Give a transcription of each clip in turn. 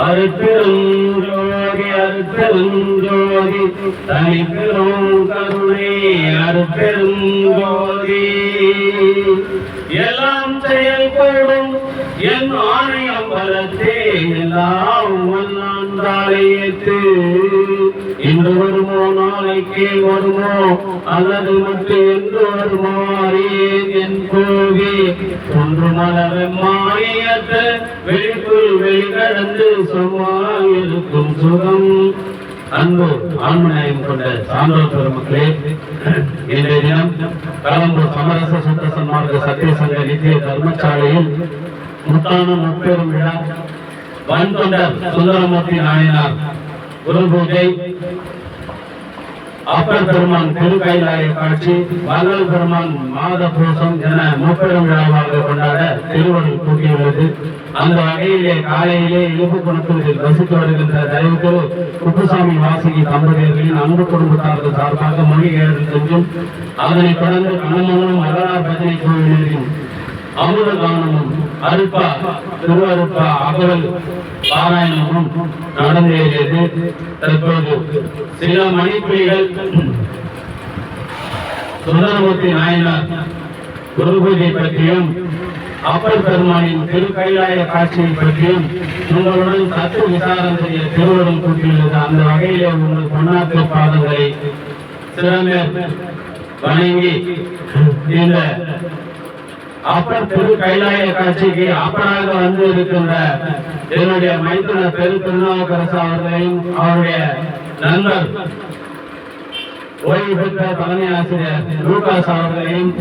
அருட்பெருஞ்சோதி அருட்பெருஞ்சோதி தனிப்பெரும் கருணை அருட்பெருஞ்சோதி எல்லாம் செயல்படும் என் ஆணையம் வளர்த்தே எல்லாம் வல்லாண்டாளையத்து இன்று வருமோ நாளைக்கு வருமோ அல்லது மட்டும் என்று வருமோ அறியேன் என் கோவி ஒன்று மலரமாயத்த வெளிக்குள் வெளிகடந்து சும்மாயிருக்கும் சுகம். அன்பு ஆன்மநாயம் கொண்ட சான்றோர் பெருமக்களே, இன்றைய தினம் கடம்பூர் சமரச சுத்த சன்மார்க்க சத்திய சங்க நித்திய தர்மசாலையில் முத்தான முப்பெரும் விழா வன்தொண்டர் சுந்தரமூர்த்தி நாயனார் குரு பூஜை, அப்பர் பெருமான் திருக்கைலாய காட்சி, வள்ளல் பெருமான் மாத பூசம் என முப்பெரும் விழாவாக கொண்டாட திருவள்ளுவர் கூட்டியுள்ளது. அந்த வகையிலே காலையிலே இழுப்பு குணத்தில் வசித்து வருகின்ற தயவு குப்புசாமி வாசகி தம்பதியர்களின் அன்பு குடும்பத்தார்கள் சார்பாக மொழிகேடல் சென்றும் அதனைத் தொடர்ந்து கண்ணமங்கலம் வரலாறு பஜனை குழுவினரின் அமுத கானமும் அருப்பா திருவருப்பா அகவல் பாராயணமும் நடந்தேறியது. தற்போது சில மணிப்புலிகள் சுந்தரமூர்த்தி நாயனார் குரு பூஜை பற்றியும் அப்பர் பெருமானின் திருக்கைலாய காட்சியை பற்றியும் உங்களுடன் சத்து விசாரம் செய்ய திருவருள் கூட்டியுள்ளது. அந்த வகையிலே உங்கள் பொன்னாக்கு பாதங்களை சிறந்த வணங்கி இந்த அப்பர் திரு கைலாய காட்சிக்கு அப்பராக வந்து இருக்கின்ற என்னுடைய மைத்துனர் திரு திருநாவுக்கரசு அவர்களையும் அவருடைய நண்பர் ஓய்வு பெற்ற தலைமை ஆசிரியர் லூகாஸ் அவர்களையும்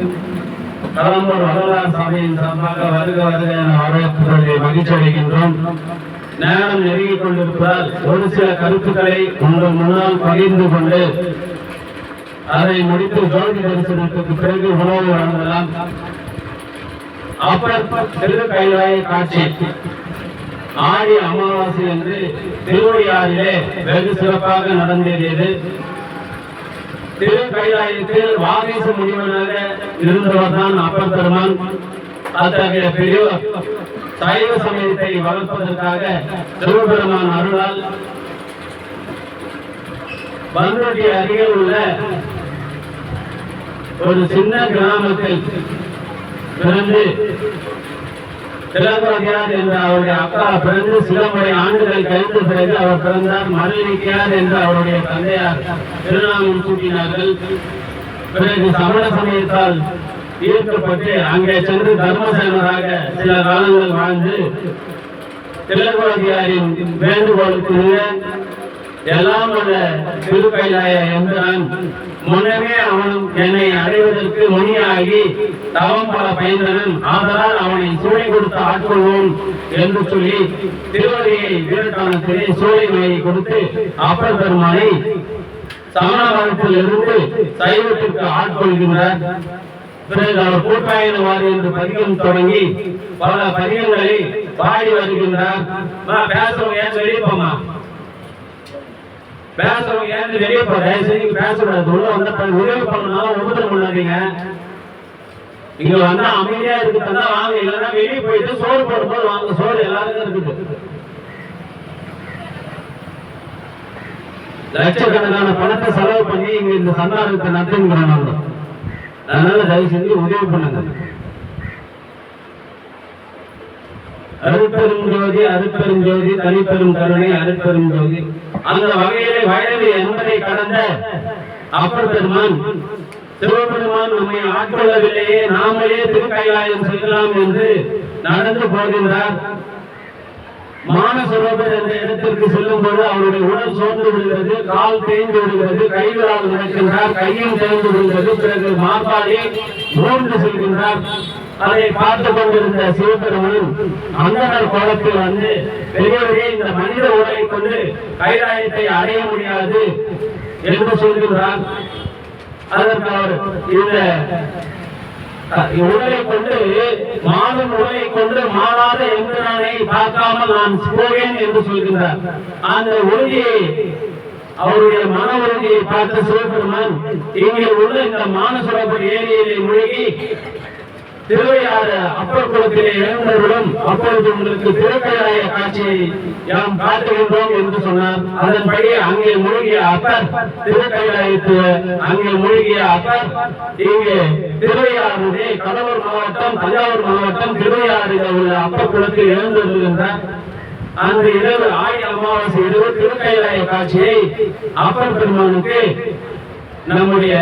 கடம்பூர் வரலாறு சபையின் சார்பாக வருக வருக என வரவேற்பதை மகிழ்ச்சி அடைகின்றோம். நேரம் நெருங்கிக் கொண்டிருப்பதால் ஒரு சில கருத்துக்களை உங்கள் முன்னால் பகிர்ந்து கொண்டு அதை முடித்து ஜோதி தரிசனத்துக்கு பிறகு உணவு வழங்கலாம். அப்பர் திரு கைலாய காட்சி ஆடி அமாவாசை என்று திருவடியாரிலே வெகு சிறப்பாக நடந்தேறியது. திரு கைலாயத்தில் வாகீச முனிவனாக இருந்தவர் தான் அப்பர் பெருமான். அத்தகைய பெரியவர் சைவ சமயத்தை வளர்ப்பதற்காக சிவபெருமான் அருளால் பன்ருட்டி அருகில் உள்ள ஒரு சின்ன கிராமத்தில் பிறந்து திலகவதியார் என்ற அவருடைய அப்பா பிறந்து சில முறை ஆண்டுகள் கழிந்த பிறகு அவர் பிறந்தார். மருளிக்கார் என்று அவருடைய தந்தையார் திருநாமம் சூட்டினார்கள். பிறகு சமண சமயத்தால் ஈர்க்கப்பட்டு அங்கே சென்று தர்மசேனராக சில காலங்கள் வாழ்ந்து திலகவதியாரின் வேண்டுகோளுக்கு எல்லாம் உள்ள திருக்கைலாய எம்பிரான் முன்னமே அவனும் என்னை அடைவதற்கு முனியாகி தவம் பல பயின்றனன், ஆதலால் அவனை சூளை கொடுத்து ஆட்கொள்வோம் என்று சொல்லி திருவடியை வீரட்டானத்திலே சூளை நோயை கொடுத்து அப்பர் பெருமானை சமண மதத்தில் இருந்து சைவத்திற்கு ஆட்கொள்கின்றார். பிறகு அவர் கூட்டாயினவாறு என்று பதிகம் தொடங்கி பல பதிகங்களை பாடி வருகின்றார். பேசுறவங்க ஏன் வெளியப்போமா, பேசுறவங்க ஏன் வெளியே போற பேசக்கூடாது. உள்ள வந்த உதவி பண்ணனாலும் உபதிரம் பண்ணாதீங்க. இங்க வந்தா அமைதியா இருக்குதா வாங்க, இல்லைன்னா வெளியே போயிட்டு சோறு போடும்போது வாங்க. சோறு எல்லாருக்கும் இருக்குது. லட்சக்கணக்கான பணத்தை செலவு பண்ணி இங்க இந்த சந்தானத்தை நடத்துங்கிறாங்க. அதனால தயவு செஞ்சு உதவி பண்ணுங்க. அருட்பெருஞ்சோதி அருட்பெருஞ்சோதி தனிப்பெரும் கருணை அருட்பெருஞ்சோதி. அந்த வகையிலே வயது என்பதை கடந்த அப்பர் பெருமான் சிவபெருமான் நம்மை ஆட்கொள்ளவில்லையே, நாமளே திருக்கைலாயம் செய்யலாம் என்று நடந்து போகின்றார். மானசரோவர் என்ற இடத்திற்கு செல்லும் போது அவருடைய உடல் சோர்ந்து விடுகிறது, கால் தேய்ந்து விடுகிறது, கைகளால் நடக்கின்றார், கையும் தேய்ந்து விடுகிறது. பிறகு மார்பாடி மூன்று செல்கின்றார். அதை பார்த்து கொண்டிருந்த சிவபெருமான் அந்தனர் கோலத்தில் வந்து பெரியவரே, இந்த மனித உடலை கொண்டு கைலாயத்தை அடைய முடியாது என்று சொல்கின்றார். அதற்கு அவர் இந்த உடலை கொண்டு மாறும் உடலை கொண்டு மாறாத எம்பிரானை பார்க்காமல் நான் போவேன் என்று சொல்கின்றார். அந்த உறுதியை, அவருடைய மன உறுதியை பார்த்த சிவபெருமான் இங்கே உள்ள இந்த மானசரோவர் ஏரியிலே மூழ்கி திருவையாறு அப்பர் குளத்திலே எழுந்தவர்களும் அப்பொழுது உங்களுக்கு திருக்கைலாய காட்சி காட்சியை யாம் காட்டுகின்றோம் என்று சொன்னார். அதன்படி அங்கே மூழ்கிய அப்பர் திருக்கைலாயத்து அங்கே மூழ்கிய அப்பர் இங்கே திருவையாறுடைய கடலூர் மாவட்டம் தஞ்சாவூர் மாவட்டம் திருவையாறில் உள்ள அப்பர் குளத்தில் எழுந்திருக்கின்றார். அந்த இரவு ஆடி அமாவாசை இரவு திருக்கைலாய காட்சியை அப்பர் பெருமானுக்கு நம்முடைய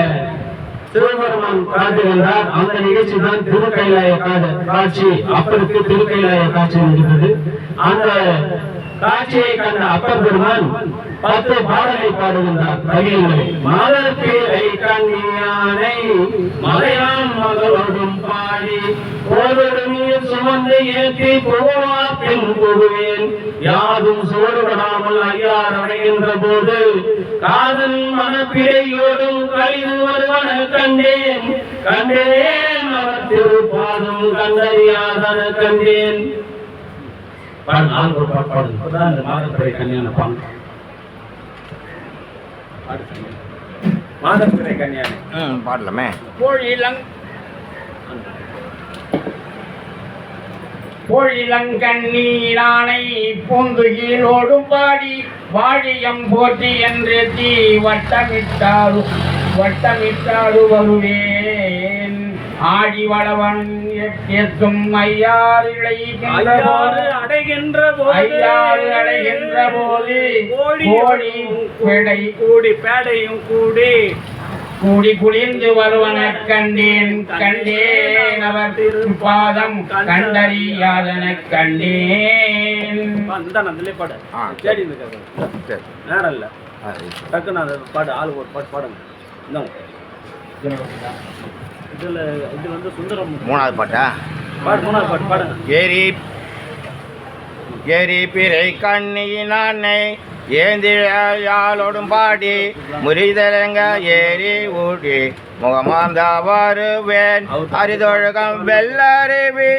சிவபெருமான் காட்டுகின்றார். அந்த நிகழ்ச்சி தான் திருக்கைலாய காட்சி. அப்பருக்கு திருக்கைலாய காட்சி இருக்கிறது. அந்த காட்சியை கண்ட அப்பர் பெருமான் 10 பாடலை பாடுகின்றார். மலர் பேரை கண்ணியானை மலையான் மகளோடும் பாடி போதொரு நீர் சுமந்து ஏற்றி போவா பெண் போகுவேன் யாரும் சோறுபடாமல் ஐயார் அடைகின்ற போது காதல் மனப்பிழையோடும் கழிவு வருவன கண்டேன் கண்டேன் அவர் திருப்பாதும் கண்டறியாதன கண்டேன். மாதப்பிறை கன்னியான பாங்க மாதப்பிறை கன்னியானை பாடலாமே. பொழிலங்கண்ணீரானை பூந்துகீழோடும் பாடி வாழியம் போற்றி என்று தீ வட்டமிட்டாரு வருவேன் ஆடி வளவன் எத்தும் ஐயாறு அடைகின்ற போது கூடி பேடையும் கூடி குளிர்ந்து வருவன கண்டேன் கண்டேன் அவர் திருப்பாதம் கண்டறியாதன கண்டேன். நேரம் இல்ல டக்குன்னு அந்த பாடு ஆளு ஒரு பாட்டு பாடுங்க. இதுல இது வந்து சுந்தரம் 3வது பாட்டா? 3வது பாட்டு பாடுங்க. ஏரி பிறை கண்ணியினானை ஏந்தியாலோடும் பாடி முறிதலங்க ஏரி ஊடி முகமாந்த வருவேன் அரிதொழுகம் வெள்ளருவி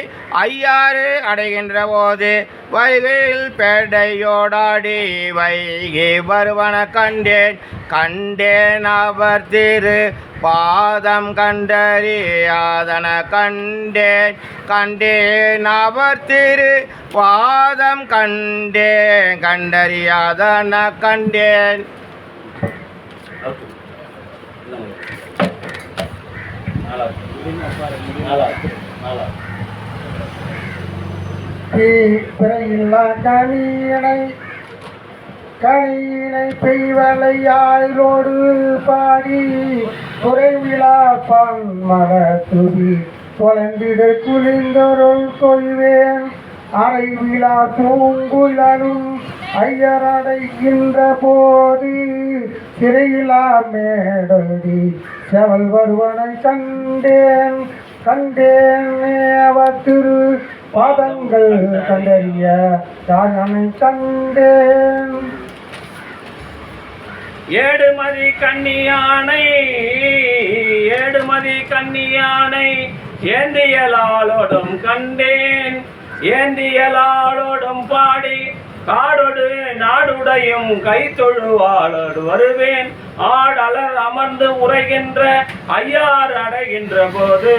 ஐயாறு அடைகின்ற போது வைகையில் பேடையோடாடி வைகி வருவன கண்டேன் அவர் திரு பாதம் கண்டறியாதன கண்டேன் அவர் திரு பாதம் கண்டறியாதன கண்டேன். கனியினை பெய்வலையாயிலோடு பாடி குறைவிழா பன்மலத்துதி தொலைந்திட குளிந்தொருள் கொள்வேன் அரை விழா பூங்குழலும் ஐயரடைகின்ற போது சிறையிலா மேடடி செவல் வருவனை கண்டேன் அவர் திரு பாதங்கள் கண்டறிய யானை கண்டேன். ஏடுமதி கண்ணியானை ஏந்தியலாளோடும் கண்டேன் ஏந்தியலாளோடும் பாடி காடொடு நாடுடையும் கைத்தொழுவாளோடு வருவேன் ஆடலர் அமர்ந்து உரைகின்ற ஐயாறு அடைகின்ற போது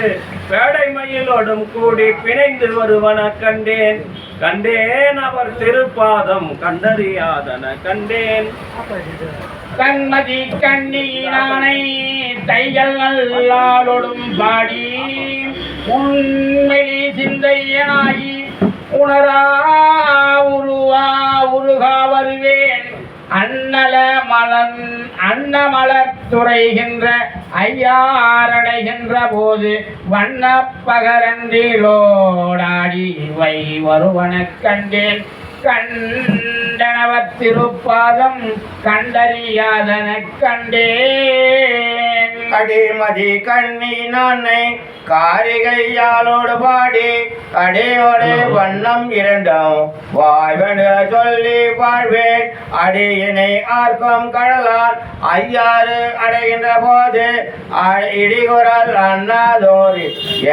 பேடைமயிலோடும் கூடி பிணைந்து வருவன கண்டேன் அவர் திருப்பாதம் கண்டறியாதன கண்டேன். கண்மதி கண்ணியினானை தையல் நல்லாளோடும் பாடி உண்மையை சிந்தையனாகி உணரா உருகா வருவேன் அன்னமலர் துறைகின்ற ஐயாரடைகின்ற போது வண்ண பகரண்டிலோடாடி வை வருவன கண்டனவர் திருப்பாதம் கண்டறியாதன கண்டேன். அடிமதி கண்ணினானை காரிகையாலோடு பாடி அடியோடு வண்ணம் இரண்டும் வாய்வென சொல்லி வாழ்வேன் அடியினை ஆர்க்கம் கடலால் ஐயாறு அடைகின்ற போது இடிகுரல் அண்ணாதோரி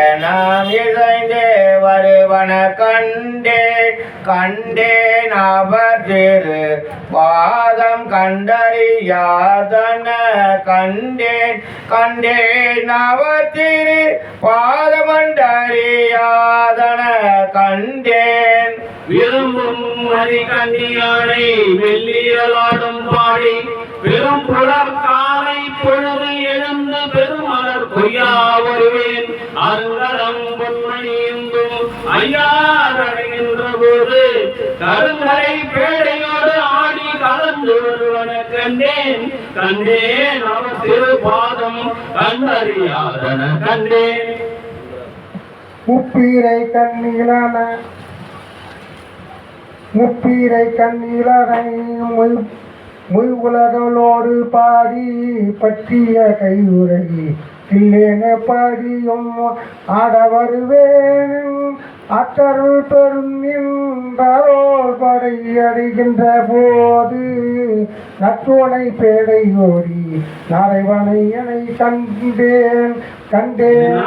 எனம் இசைந்து வருவன கண்டேன் அவர் திரு பாதம் கண்டறியாதன கண்டேன் கண்டேன் அவர் திரு பாதமண்டறியாதன கண்டேன் விரும்பும் மணி கண்ணியானை வெள்ளியலாடும் பாடி பெரும் புலர் காலை பொழுது எழுந்து பெருமலர் கொய்யா வருவேன் அருங்கரம் பொன்மணியுங்கும் ஐயாரடைகின்ற போது கருங்கரை பேடையோடு ஆடி கலந்து வருவன கண்டேன் கண்டேன் அவர் திருப்பாதம் கண்டறியாதன கண்டேன் முப்பீரை கண்ணீரனை முய் உலகளோடு பாடி பற்றிய கையுறை இல்லேன பாடியும் ஆட வருவேன் அத்தருள் பெரும் நின்றோர் படை அடைகின்ற போது நற்றுணை பேடை ஓடி நாரைவனை எனை கண்டேன் கண்டேன்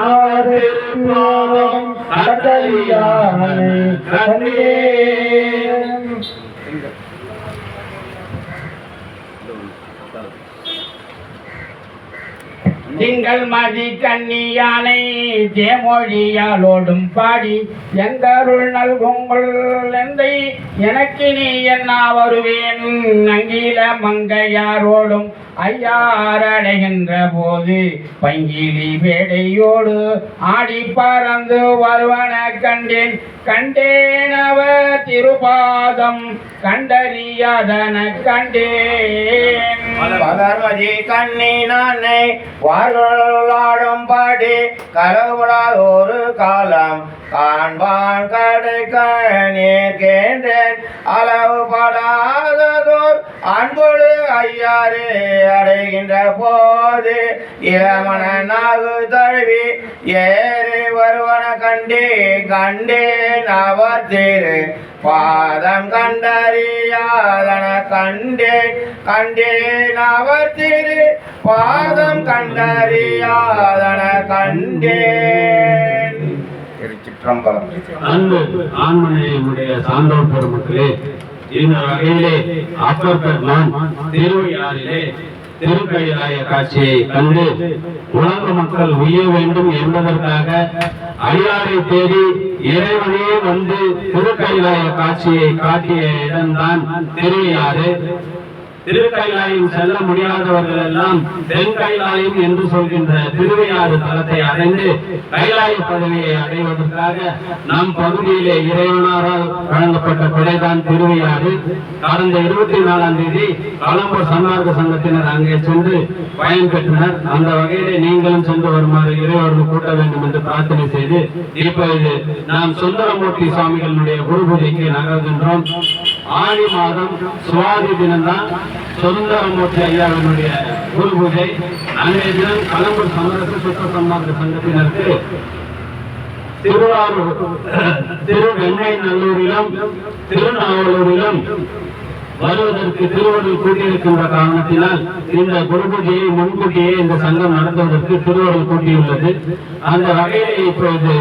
கண்டறியானை கண்டேன். திங்கள் மதி கண்ணியானை தேமொழியாலோடும் பாடி எங்கருள் நல்குங்கள் எந்தை எனக்கு நீ என்ன வருவேன் அங்கீல மங்கையாரோடும் ஐயாரடைகின்ற போது பங்கிலி வேடையோடு ஆடி பறந்து வருவன கண்டேன் கண்டேன் அவர் திருபாதம் கண்டறியாதன கண்டேன் பகர்மதி கண்ணினானை வாழாடும் பாடி கலவுடாத ஒரு காலம் காண்பான் கடை நீர்கேன்றேன் அளவு படாததோர் அன்பொழு ஐயாறு அடைகின்ற போது இளமன நாகு தழுவி ஏறி வருவன கண்டேன் அவர் திரு பாதம் கண்டறியாதன கண்டேன் அவர் திரு பாதம் கண்டறியாதன கண்டேன். திருச்சிற்றம்பலம். அன்பு ஆண்மனையுடைய சான்றோர் பெருமக்களே, இந்த வகையிலே அப்பர் பெருமான் திருவையாறிலே திருக்கைலாய காட்சியை கண்டு உலக மக்கள் உய்ய வேண்டும் என்பதற்காக அடியாரை தேடி இறைவனே வந்து திருக்கைலாய காட்சியை காட்டிய இடம்தான் திருவையாறு. திருக்கைலாயம் செல்ல முடியாதவர்கள் எல்லாம் தென் கைலாயம் என்று சொல்கின்ற திருவையாறு தலத்தை அடைந்து கைலாய பதவியை அடைவதற்காக நம் பகுதியிலே இறைவனாரால் வழங்கப்பட்ட கொடைதான் திருவையாறு. கடந்த 24ஆம் தேதி கலம்பூர் சன்மார்க்க சங்கத்தினர் அங்கே சென்று பயன் பெற்றனர். அந்த வகையிலே நீங்களும் சென்று வருமாறு இறைவர்கள் கூட்ட வேண்டும் என்று பிரார்த்தனை செய்து இப்பொழுது நாம் சுந்தரமூர்த்தி சுவாமிகளுடைய குரு பூஜைக்கு நகர்கின்றோம். ஆடி மாதம் சுவாதி தினம்தான் சுந்தரமூர்த்தி ஐயாவினுடைய குரு பூஜை. அன்றைய தினம் கலம்பூர் சமரச சுத்த சன்மார்க்க சங்கத்தினருக்கு திருவாரூர் திருவெண்ணைநல்லூரிலும் திருநாவலூரிலும் வருவதற்கு திருவருள் கூட்டியிருக்கின்ற காரணத்தினால் இந்த குரு பூஜையை முன்கூட்டியே இந்த சங்கம் நடத்துவதற்கு திருவருள் கூட்டியுள்ளது. அந்த வகையிலே இப்பொழுது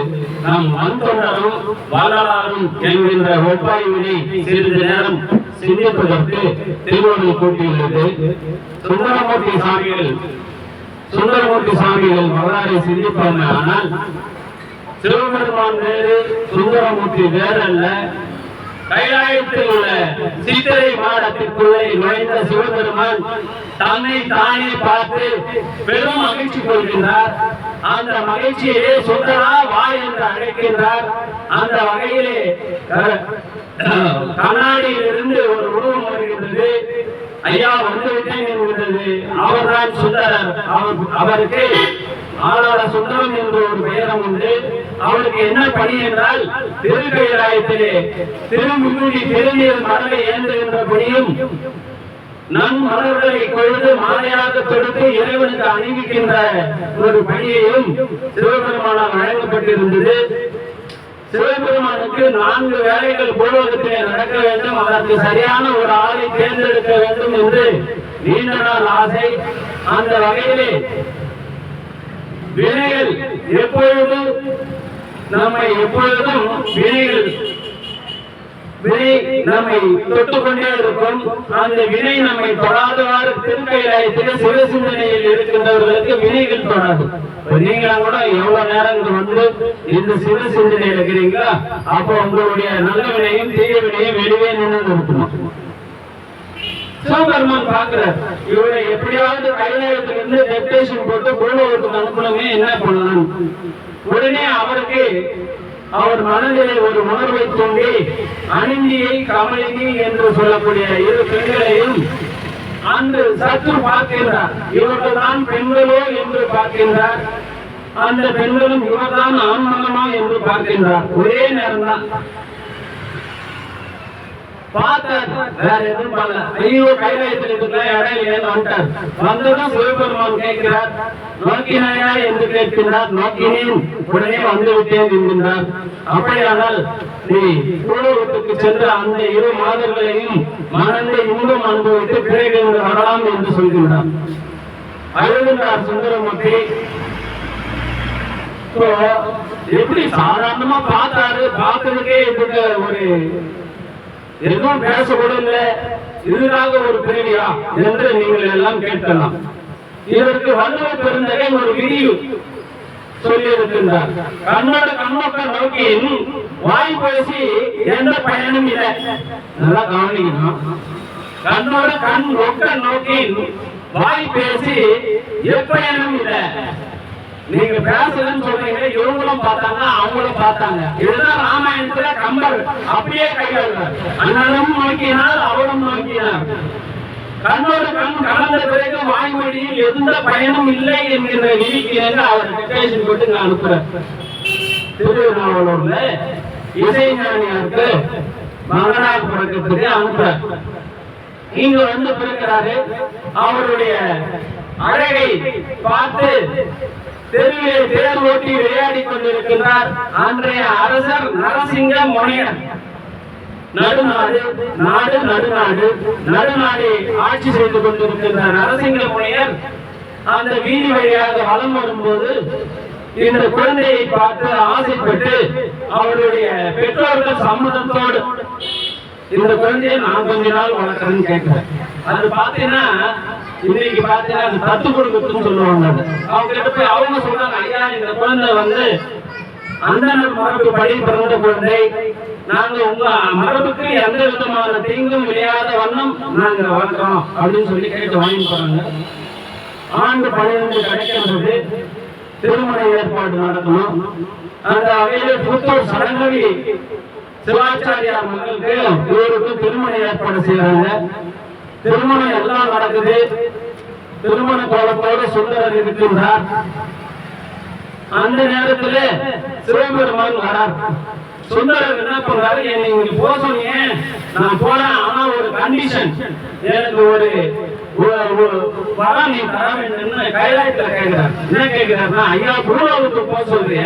நாம் வந்தொண்டரும் வரலாறும் என்கின்ற ஒப்பாய்வினை சிறிது நேரம் சிந்திப்பதற்கு திருவருள் கூட்டியுள்ளது. சுந்தரமூர்த்தி சாமிகள் வரலாறை சிந்திப்போம். ஆனால் சிவபெருமான் வேறு, சுந்தரமூர்த்தி வேறல்ல. கைலாயத்தில் உள்ள சித்திரை மாடத்திற்குள்ளே நுழைந்த சிவபெருமான் தன்னை தானே பார்த்து பெரும் மகிழ்ச்சி கொள்கின்றார். அந்த மகிழ்ச்சியிலே சுந்தரா வா என்று அழைக்கின்றார். அந்த வகையிலே கண்ணாடியிலிருந்து ஒரு உருவம் வருகின்றது. ஐயா வந்துவிட்டேன் என்கின்றது. அவர்தான் சுந்தரர். அவருக்கு ஆளாள சுந்தரம் என்று ஒரு பெயரம் உண்டு. அவருக்கு என்ன பணி என்றால் திருக்கைலாயத்திலே திருமுடி திருநீர் மலரை ஏந்துகின்ற பணியும் நம் மலர்களை கொழுது மாலையாக தொடுத்து இறைவனுக்கு அணிவிக்கின்ற ஒரு பணியையும் சிவபெருமானால் வழங்கப்பட்டிருந்தது. சிவபெருமானுக்கு 4 வேலைகள் பூலோகத்திலே நடக்க வேண்டும். அதற்கு சரியான ஒரு ஆளை தேர்ந்தெடுக்க வேண்டும் என்று நீண்ட நாள் ஆசை. அந்த வகையிலே வினைகள் எப்பொழுதும் நம்மை எப்பொழுதும் வினைகள் வினை நம்மை தொட்டுக்கொண்டே இருக்கும். அந்த வினை நம்மை தொடாதவாறு திருக்கையிலாயத்திலே சிவசிந்தனையில் இருக்கின்றவர்களுக்கு வினைகள் தொடாது. நீங்களும் கூட எவ்வளவு நேரம் வந்து இந்த சிவசிந்தனையில் இருக்கிறீங்களா, அப்போ உங்களுடைய நல்ல வினையும் தீய வினையும் வெளியே நின்று இருக்கணும். சிவபெருமான் பார்க்கிறார், இவரை எப்படியாவது கைலாயத்திலிருந்து டெப்டேஷன் போட்டு பூலோகத்துக்கு அனுப்பணுமே, என்ன பண்ணலாம். உடனே அவருக்கு அவர் மனதிலே ஒரு உணர்வை தூண்டி அனிந்தியை கமலினி என்று சொல்லக்கூடிய இரு பெண்களையும் அன்று சற்று பார்க்கின்றார். இவர்கள் தான் பெண்களோ என்று பார்க்கின்றார். அந்த பெண்களும் இவர்தான் ஆண்மகமா என்று பார்க்கின்றார். ஒரே நேரம் தான் பார்த்தார், வேற எதுவும் பண்ணல. ஐயோ கைலாயத்தில் இருக்கிற இடம் இல்லைன்னு வந்துட்டார். வந்ததும் சிவபெருமான் கேட்கிறார், நோக்கினாயா என்று கேட்கின்றார். நோக்கினேன், உடனே வந்து விட்டேன் என்கின்றார். அப்படியானால் நீ பூலோகத்துக்கு சென்று அந்த இரு மாதர்களையும் மணந்து இன்பம் அனுபவித்து பிறகு வரலாம் என்று சொல்கின்றார். அழுகின்றார் சுந்தரமூர்த்தி. எப்படி சாதாரணமா பார்த்தாரு, பார்க்கறதுக்கே இதுக்கு ஒரு எதுவும் பேசக்கூட இல்லை, இதுக்காக ஒரு பிரிவியா என்று நீங்கள் எல்லாம் கேட்கலாம். இதற்கு வள்ளுவ பெருந்தகை ஒரு விரிவு சொல்லி இருக்கின்றார். கண்ணோட கண்ணொக்க நோக்கின் வாய் பேசி எந்த பயனும் இல்லை. நல்லா கவனிக்கணும். கண்ணோட கண் ஒக்க நோக்கின் வாய் பேசி எப்பயனும் இல்லை. நீங்க பேசுறதுன்னு சொல்றீங்க, இவங்களும் பார்த்தாங்க அவங்களும் பார்த்தாங்க. இதுதான் ராமாயணத்துல கம்பர் அப்படியே கையாளுறார். அண்ணனும் நோக்கினார் அவரும் நோக்கினார். கண்ணோட கண் கலந்த பிறகு வாய்மொழியில் எந்த பயனும் இல்லை என்கிற விதிக்கு அவர் டெக்டேஷன் போட்டு நான் அனுப்புறேன். திருநாவலூர்ல இசைஞானியாருக்கு மகனாக பிறக்கிறதுக்கு அனுப்புறேன். இங்க வந்து பிறக்கிறாரு. அவருடைய அழகை பார்த்து தெருவிலே தேர் ஓட்டி விளையாடி கொண்டிருக்கிறார் அன்றைய அரசர் நரசிங்க முனையர். நடுநாடு நாடு நடுநாடு நடுநாடு ஆட்சி செய்து கொண்டிருக்கின்ற நரசிங்க முனையர் அந்த வீதி வழியாக வலம் வரும்போது இந்த குழந்தையை பார்த்து ஆசைப்பட்டு அவருடைய பெற்றோர்கள் சம்மதத்தோடு இந்த குழந்தையை நான் கொஞ்ச நாள் வளர்க்கறேன்னு கேட்கிறேன். அது பாத்தீங்கன்னா இன்னைக்கு பாத்தீங்கன்னா அது தத்து கொடுக்கறதுன்னு சொல்லுவாங்க. அவங்க கிட்ட போய் அவங்க சொல்றாங்க, ஐயா இந்த குழந்தை வந்து அந்த மரபு படி பிறந்த குழந்தை, நாங்க உங்க மரபுக்கு எந்த விதமான தீங்கும் விளையாத வண்ணம் நாங்க வளர்க்கிறோம் அப்படின்னு சொல்லி கேட்டு வாங்கி போறாங்க. ஆண்டு 12 கிடைக்கின்றது. திருமண ஏற்பாடு நடக்கணும். அந்த வகையில புத்தூர் சடங்கவி சிவாச்சாரியார் மகளுக்கு இவருக்கு திருமண ஏற்பாடு செய்யறாங்க. திருமணம் எல்லாம் நடக்குது. திருமண கோலத்தோடு சுந்தரர் இருக்கின்றார். அந்த நேரத்தில் சிவபெருமான் வரார். சுந்தரர் என்ன பண்றாரு, என்னை இங்க போக சொன்னீங்க, நான் போறேன். ஆனா ஒரு கண்டிஷன், எனக்கு ஒரு வரம் நீ தர வேண்டும். கைலாயத்துல கேட்கிறார். என்ன கேட்கிறாருன்னா, ஐயா பூலோகத்துக்கு போக சொல்றிய,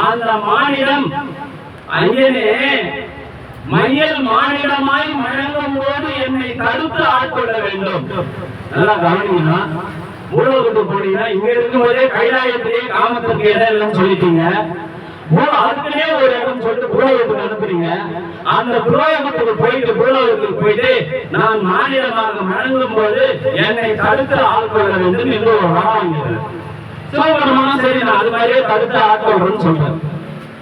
அந்த மாநிலம் ஐயனே மையல் மாநிலமாய் வழங்கும் போது என்னை தடுத்து ஆட்கொள்ள வேண்டும். நல்லா கவனிக்கணும். பூலோகத்துக்கு போனீங்கன்னா இங்க இருக்கும்போதே கைலாயத்திலேயே காமத்துக்கு இடம் இல்லைன்னு சொல்லிட்டீங்க. அதுக்குன்னே ஒரு இடம் சொல்லிட்டு பூலோகத்துக்கு அனுப்புறீங்க. அந்த பூலோகத்துக்கு போயிட்டு நான் மாநிலமாக வழங்கும் போது என்னை தடுத்து ஆட்கொள்ள வேண்டும் என்று ஒரு வரம் வாங்கிறேன். சிவபெருமானும் சரி நான் அது மாதிரியே தடுத்து ஆட்கொள்றேன்னு சொல்றேன்.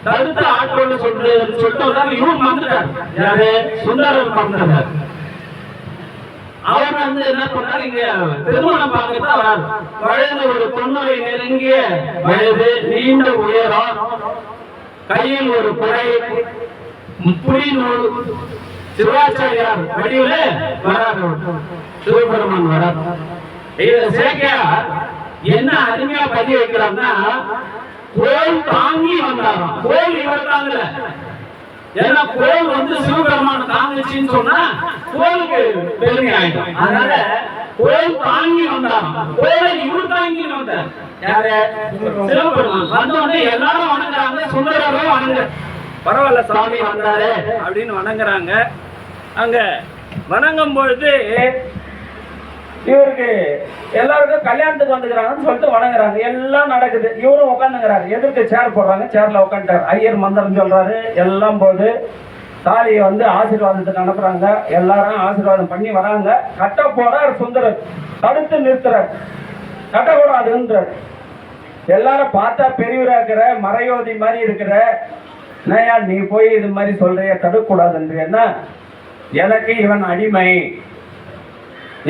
தடுத்து ஆட்கொள்ள சொல்லிட்டு இவன் வந்துட்டார். யாரு? சுந்தரர் மறந்தார். அவர் வந்து என்ன பண்ணாரு, இங்க திருமணம் பார்க்கத்தான் வராரு. வயது ஒரு 90 நெருங்கிய வயது, நீண்ட உயரம், கையில் ஒரு குடை, புலி நூல், சிவாச்சாரியார் வடிவில வராரு. சிவபெருமான் வரார். இத சேக்கியார் என்ன அருமையா பதிவு வைக்கிறான்னா, கோல் தாங்கி வந்தாராம். கோல் இவர் தாங்கல. ஏன்னா கோல் வந்து சிவபெருமான தாங்குச்சுன்னு சொன்னா கோலுக்கு பெருமை ஆயிடும். அதனால கோல் தாங்கி வந்தாராம். கோலை இவர் தாங்கி வந்தார். யாரு? சிவபெருமான். வந்தோடனே எல்லாரும் வணங்குறாங்க. சுந்தரரும் வணங்குற, பரவாயில்ல சாமி வந்தாரு அப்படின்னு வணங்குறாங்க. அங்க வணங்கும் பொழுது இவருக்கு எல்லாருக்கும் கல்யாணத்துக்கு வந்துக்கிறாங்கன்னு சொல்லிட்டு வணங்குறாங்க. எல்லாம் நடக்குது. இவரும் உட்காந்துங்கிறாரு. எதிர்த்து சேர் போடுறாங்க. சேர்ல உட்காந்துட்டார். ஐயர் மந்திரம் சொல்றாரு. எல்லாம் போது தாலியை வந்து ஆசீர்வாதத்துக்கு அனுப்புறாங்க. எல்லாரும் ஆசீர்வாதம் பண்ணி வராங்க. கட்ட போறார் சுந்தரர், தடுத்து நிறுத்துறார். கட்டக்கூடாதுன்றார். எல்லாரும் பார்த்தா பெரியவரா இருக்கிற மறையோதி மாதிரி இருக்கிற நயா, நீ போய் இது மாதிரி சொல்றிய, தடுக்கக்கூடாதுன்றா, எனக்கு இவன் அடிமை,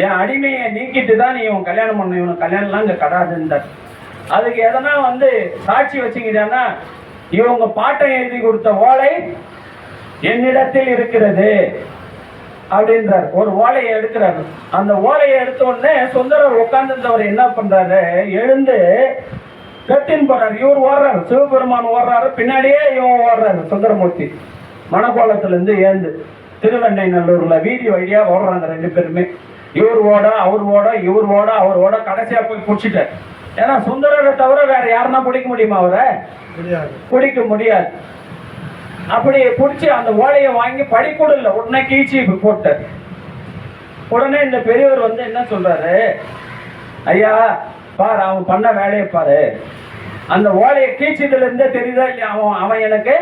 என் அடிமையை நீக்கிட்டு தான் நீ இவன் கல்யாணம் பண்ண, இவனுக்கு கல்யாணம்லாம் இங்கே கடாதுன்றார். அதுக்கு எதனா வந்து சாட்சி வச்சுக்கிட்டான்னா, இவங்க பாட்டை எழுதி கொடுத்த ஓலை என்னிடத்தில் இருக்கிறது அப்படின்றார். ஒரு ஓலையை எடுக்கிறாரு. அந்த ஓலையை எடுத்த உடனே சுந்தரர் உட்கார்ந்துருந்தவர் என்ன பண்றாரு, எழுந்து கத்தின் போறாரு. இவர் ஓடுறாரு, சிவபெருமான் ஓடுறாரு, பின்னாடியே இவன் ஓடுறாரு. சுந்தரமூர்த்தி மணக்கோலத்துல இருந்து ஏந்து திருவெண்ணை நல்லூர்ல வீதி வழியா ஓடுறாங்க ரெண்டு பேருமே. இவர் ஓட அவர் ஓட, இவர் ஓட அவர் ஓட, கடைசியா போய் பிடிச்சிட்டார். ஏன்னா சுந்தரரை தவிர வேற யாருன்னா பிடிக்க முடியுமா? அவரை பிடிக்க முடியாது. அப்படி பிடிச்சி அந்த ஓலையை வாங்கி படிக்கூடல உடனே கீழ்ச்சி போட்டார். உடனே இந்த பெரியவர் வந்து என்ன சொல்றாரு, ஐயா பாரு, அவன் பண்ண வேலையை பாரு, அந்த ஓலையை கீழ்ச்சதுல இருந்தே தெரியுதா இல்லையா, அவன் எனக்கு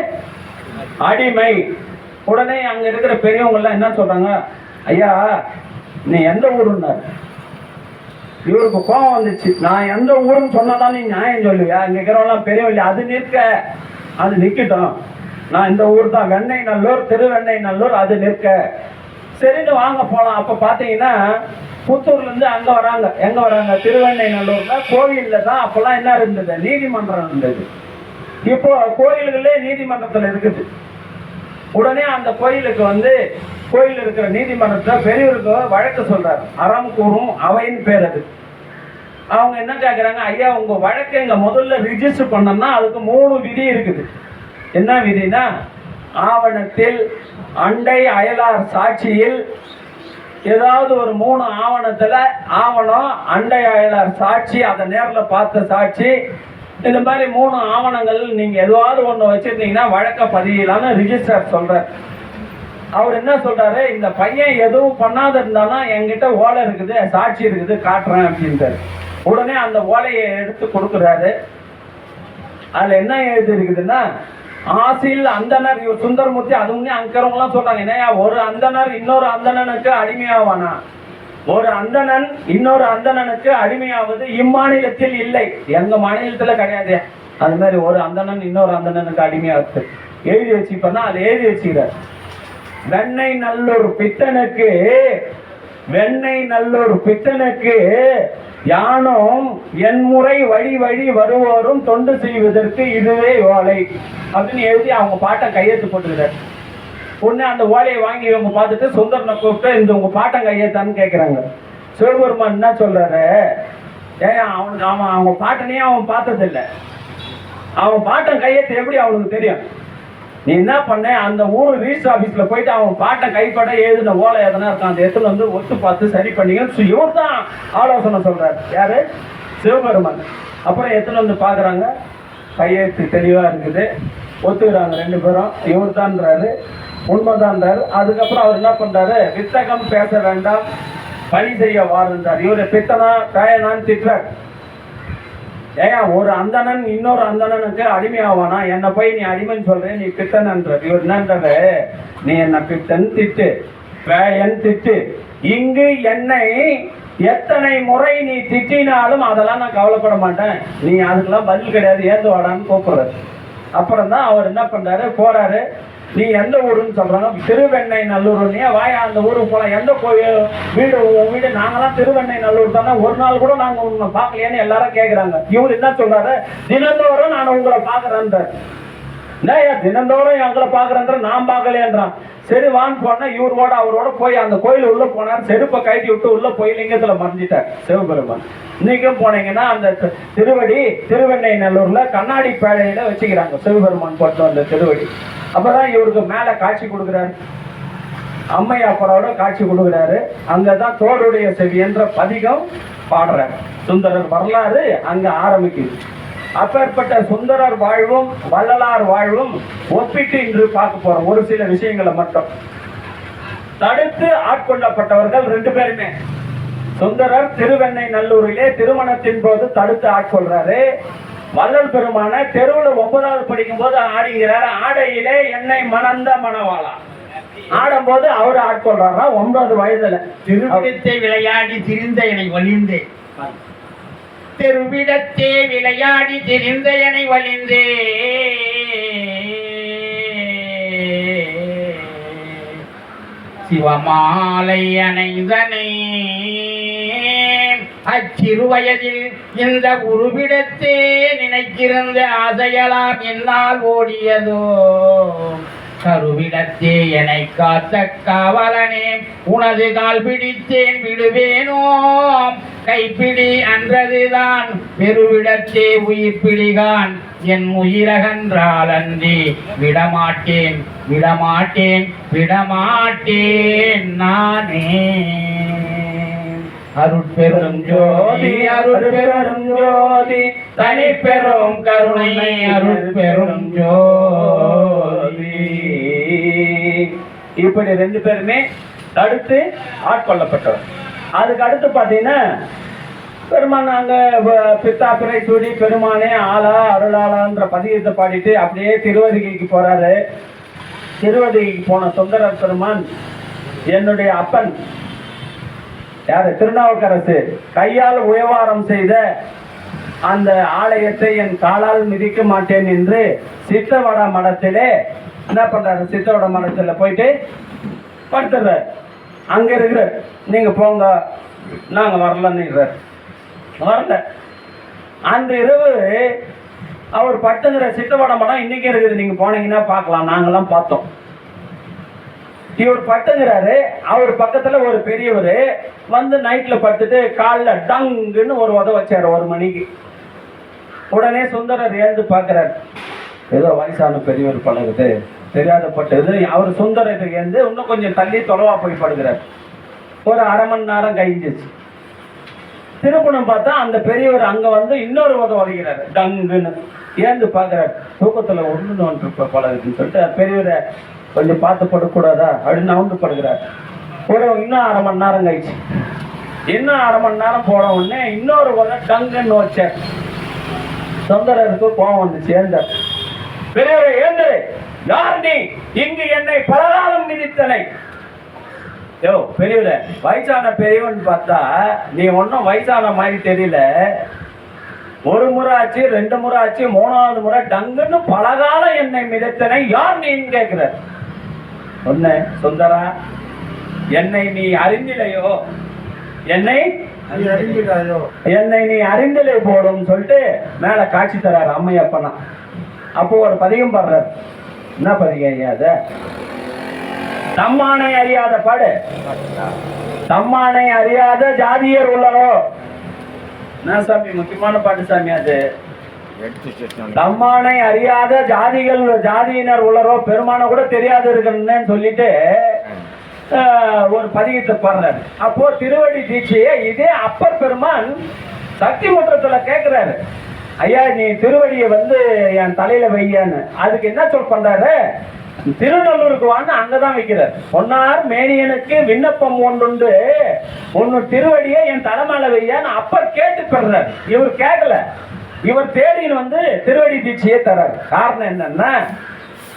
அடிமை. உடனே அங்க இருக்கிற பெரியவங்க எல்லாம் என்ன சொல்றாங்க, ஐயா நீ எந்த ஊருன்னாரு. இவருக்கு கோபம் வந்துச்சு. நான் எந்த ஊருன்னு சொன்னாதான் நீ நியாயம் சொல்லுவியா, இங்க இருக்கிறவங்களாம் பெரியவங்க, அது நிற்க, அது நிற்கட்டும், நான் இந்த ஊர் தான், வெண்ணை நல்லூர், திருவெண்ணை நல்லூர், அது நிற்க, சரின்னு வாங்க போலாம். அப்ப பாத்தீங்கன்னா புத்தூர்ல இருந்து அங்க வராங்க. எங்க வராங்க? திருவெண்ணை நல்லூர்ல கோவில்ல தான் அப்பெல்லாம் என்ன இருந்தது, நீதிமன்றம் இருந்தது. இப்போ கோயில்களே நீதிமன்றத்துல இருக்குது. உடனே அந்த கோயிலுக்கு வந்து கோயில் இருக்கிற நீதிமன்றத்தை பெரியவருக்கு வழக்கு சொல்றாரு. அறம் கூறும் அவைன்னு பேர் அது. அவங்க என்ன கேட்கறாங்க, ஐயா உங்க வழக்கு எங்க முதல்ல ரிஜிஸ்டர் பண்ணோம்னா அதுக்கு 3 விதி இருக்குது. என்ன விதினா, ஆவணத்தில், அண்டை அயலார் சாட்சியில், ஏதாவது ஒரு 3 ஆவணத்துல, ஆவணம், அண்டை அயலார் சாட்சி, அதை நேரில் பார்த்த சாட்சி, இந்த மாதிரி 3 ஆவணங்கள் நீங்க ஏதாவது ஒண்ணு வச்சிருந்தீங்கன்னா வழக்க பதியலான்னு ரிஜிஸ்டர் சொல்றாரு. அவர் என்ன சொல்றாரு, இந்த பையன் எதுவும் பண்ணாத இருந்தாலும் என்கிட்ட ஓலை இருக்குது, சாட்சி இருக்குது, காட்டுறேன் அப்படின்றாரு. உடனே அந்த ஓலையை எடுத்து கொடுக்குறாரு. அதுல என்ன எழுதி இருக்குதுன்னா, ஆசில் அந்தனர், இவர் சுந்தரமூர்த்தி, அது முன்னே அங்கரவங்களாம் சொல்றாங்க, என்னையா ஒரு அந்தனர் இன்னொரு அந்தணனுக்கு அடிமையாவானா, ஒரு அந்தணன் இன்னொரு அந்தணனுக்கு அடிமையாவது இம்மாநிலத்தில் இல்லை, எங்க மாநிலத்துல கிடையாது. அது மாதிரி ஒரு அந்தணன் இன்னொரு அந்தணனுக்கு அடிமையாவது எழுதி வச்சுப்பா, அதை எழுதி வச்சுக்கிறார். வெண்ணை நல்லூர் பித்தனுக்கு, வெண்ணை நல்லூர் பித்தனுக்கு யானும் என் முறை வழி வழி வருவோரும் தொண்டு செய்வதற்கு இதுவே ஓலை அப்படின்னு எழுதி அவங்க பாட்டை கையெழுத்து போட்டுக்கிறார். உடனே அந்த ஓலையை வாங்கி இவங்க பார்த்துட்டு சுந்தரனை கூப்பிட்டு, இந்த உங்க பாட்டை கையெழுத்தான்னு கேட்கிறாங்க. சிவபெருமான் என்ன சொல்றாரு, அவனுக்கு அவன் அவங்க பாட்டனையே அவன் பார்த்ததில்லை, அவன் பாட்டன் கையெழுத்து எப்படி அவனுக்கு தெரியும்? நீ என்ன பண்ண, அந்த ஊர் ரிஜிஸ்டர் ஆபீஸ்ல போயிட்டு அவன் பாட்டை கைப்பட எழுதின ஓலை எதனா இருக்கான், அந்த இடத்துல வந்து ஒத்து பார்த்து சரி பண்ணிங்க. இவர் தான் ஆலோசனை சொல்றாரு. யாரு? சிவபெருமான். அப்புறம் எத்தனை வந்து பாக்குறாங்க, கையெழுத்து தெளிவா இருக்குது, ஒத்துக்கிறாங்க 2 பேரும். இவர் தான்றாரு, உண்மைதான்றாரு. அதுக்கப்புறம் அவர் என்ன பண்றாரு, வித்தகம் பேச வேண்டாம், பணி செய்ய வாருன்றார். இவரை பித்தனா பேயனான்னு திட்டுறாரு. ஏன் ஒரு அந்தணன் இன்னொரு அந்தணனுக்கு அடிமையாவானா, என்னை போய் நீ அடிமைன்னு சொல்ற, நீ பித்தன்ன்ற. இவர் என்னன்றது, நீ என்ன பித்தன் திட்டு, பேயன் திட்டு, இங்கு என்னை எத்தனை முறை நீ திட்டினாலும் அதெல்லாம் நான் கவலைப்பட மாட்டேன், நீ அதுக்கெல்லாம் பதில் கிடையாது, ஏந்து வாடான்னு கூப்பிடுறாரு. அப்புறம் தான் அவர் என்ன பண்றாரு, போறாரு. நீ எந்த ஊருன்னு சொல்றாங்க, திருவெண்ணை நல்லூர். வாயா அந்த ஊருக்கு போலாம். எந்த கோயில் வீடு, உன் வீடு? நாங்களாம் திருவெண்ணை நல்லூர் தானே, ஒரு நாள் கூட நாங்க உங்களை பார்க்கலையான்னு எல்லாரும் கேட்கறாங்க. இவர் என்ன சொல்றாரு, தினந்தோறும் நான் உங்களை பாக்குறேன்றார். தினந்தோறும் எங்களை பாக்குறேன்ற, நான் பார்க்கலையன்றான். சரி வான்னு போனா இவரோட அவரோட போய் அந்த கோயில் உள்ள போனார். செருப்பை கழட்டி விட்டு உள்ள போய் லிங்கத்துல மறைஞ்சிட்டார் சிவபெருமான். இன்னைக்கும் போனீங்கன்னா அந்த திருவடி திருவெண்ணை நல்லூர்ல கண்ணாடி பேழையில வச்சுக்கிறாங்க சிவபெருமான் போட்டு வந்த திருவடி. அப்பதான் இவருக்கு மேல காட்சி கொடுக்குறாரு, அம்மையாப்பரோட காட்சி கொடுக்குறாரு. அங்கதான் தோடுடைய செவி என்ற பதிகம் பாடுறாரு. சுந்தரர் வரலாறு அங்க ஆரம்பிக்குது. அப்பேற்பட்ட சுந்தரர் வாழ்வும் வள்ளலார் வாழ்வும் ஒப்பிட்டு இன்று பார்க்க போறோம். ஒரு சில விஷயங்களை மட்டும். தடுத்து ஆட்கொள்ளப்பட்டவர்கள் 2 பேருமே. சுந்தரர் திருவெண்ணை நல்லூரிலே திருமணத்தின் போது தடுத்து ஆட்கொள்றாரு. வள்ளல் பெருமான தெருவில் 9வது படிக்கும் போது ஆடுகிறார். ஆடையிலே என்னை மணந்த மணவாளா, ஆடும்போது அவர் ஆட்கொள்றாரா 9 வயதுல. திருவிடத்தை விளையாடி திரிந்த என்னை வலிந்தே, திருவிடத்தே விளையாடி திரிந்த என்னை வலிந்தே, சிவமாலை அணைந்தனை அச்சிறு வயதில் இந்த உருவிடத்தே நினைக்கிருந்த ஆசையெல்லாம் என்னால் ஓடியதோ. கருவிடத்தே என்னை காத்த காவலனே உனது கால் பிடித்தேன் விடுவேனோ. கைப்பிடி அன்றதுதான் பெருவிடத்தே உயிர் பிடிகான் என் உயிரகன்றால் அன்றி விடமாட்டேன் விடமாட்டேன் விடமாட்டேன் நானே. அருட்பெரும் ஜோதி அருட்பெரும் ஜோதி தனி பெரும் கருணை அருட்பெரும் ஜோதி. இப்படி 2 பேருமே தடுத்து ஆட்கொள்ளப்பட்டவர். அதுக்கு அடுத்து பார்த்தீங்கன்னா பெருமான் அங்க பித்தா பிறை சூடி பெருமானே ஆளா அருளாளான்ற பதிகத்தை பாடிட்டு அப்படியே திருவதிகைக்கு போறாரு. திருவதிகைக்கு போன சுந்தரர் பெருமான் என்னுடைய அப்பன் யாரு திருநாவுக்கரசு கையால் உயவாரம் செய்த அந்த ஆலயத்தை என் காலால் மிதிக்க மாட்டேன் என்று சித்தவட மடத்திலே என்ன பண்றாரு, சித்தவட மடத்துல போயிட்டு படுத்துறாரு. அங்க இருக்கிற நீங்க போங்க நாங்க வரலன்னு வரல. அன்று இரவு அவர் படுத்துங்கிற சித்தவட மடம் இன்னைக்கு இருக்குது, நீங்க போனீங்கன்னா பார்க்கலாம், நாங்கெல்லாம் பார்த்தோம். இவர் பட்டுங்கிறாரு. அவர் பக்கத்துல ஒரு பெரியவர் வந்து நைட்ல படுத்துட்டு காலில் டங்குன்னு ஒரு உத வச்சாரு 1 மணிக்கு. உடனே சுந்தரர் ஏந்து பார்க்கிறார், ஏதோ வயசான பெரியவர் பழகுது தெரியாத பட்டது. அவர் சுந்தரர் ஏந்து இன்னும் கொஞ்சம் தள்ளி தொலைவா போய் படுகிறார். ஒரு 1/2 மணி நேரம் கழிஞ்சிச்சு. திருப்பணம் பார்த்தா அந்த பெரியவர் அங்க வந்து இன்னொரு உத உதைக்கிறாரு டங்குன்னு. ஏந்து பார்க்கிறார், தூக்கத்துல ஒன்று பழகுதுன்னு சொல்லிட்டு பெரியவரை கொஞ்சம் பார்த்து படக்கூடாதா அப்படின்னு நவுண்டு படுகிறார். இன்னும் 1/2 மணி நேரம் கழிச்சு இன்னும் 1/2 மணி நேரம் போன உடனே இன்னொரு உத டங்குன்னு வச்சார். சுந்தரருக்கு கோபம் வந்து சேர்ந்தார். பெரியவரை ஏந்து, யார் நீ இங்கு என்னை பலகாலம் மிதித்தனை? யோ பெரியவர, வயசான பெரியவன் பார்த்தா நீ ஒன்னும் வயசான மாதிரி தெரியல. 1 முறை ஆச்சு, 2 முறை ஆச்சு, 3வது முறை டங்குன்னு பலகாலம் என்னை மிதித்தனை, யார் நீன்னு கேட்கிற. ஒண்ணு சுந்தரா, என்னை நீ அறிந்திலையோ, என்னை நீ அறிந்திலை போடும் சொல்லிட்டு மேல காட்சி தர்றாரு அம்மையப்பனா. அப்போ ஒரு பதிகம் பாடுறாரு. என்ன பதிகம் ஐயா அது? தம்மானை அறியாத பாடு. தம்மானை அறியாத ஜாதியர் உள்ளரோ. என்ன சாமி முக்கியமான பாட்டு சாமி அது. தம்மானை அறியாத ஜாதியினர் உள்ளரோ, பெருமான கூட தெரியாது இருக்குன்னு சொல்லிட்டு ஒரு பதிகத்தை பாடுறாரு. அப்போ திருவடி தீட்சையை இதே அப்பர் பெருமான் சக்தி முற்றத்துல கேட்கிறாரு, ஐயா நீ திருவடியை வந்து என் தலையில வையான்னு. அதுக்கு என்ன பண்றாரு, திருநல்லூருக்கு வாங்க அங்கதான் வைக்கிறார். பொன்னார் மேனியனுக்கு விண்ணப்பம் ஒன்றுண்டு, ஒன்னு திருவடியை என் தலைமையில வையான்னு அப்பர் கேட்டு பெறார். இவர் கேட்கல, இவர் தேடின்னு வந்து திருவடி தீட்சையை தரார். காரணம் என்னன்னா,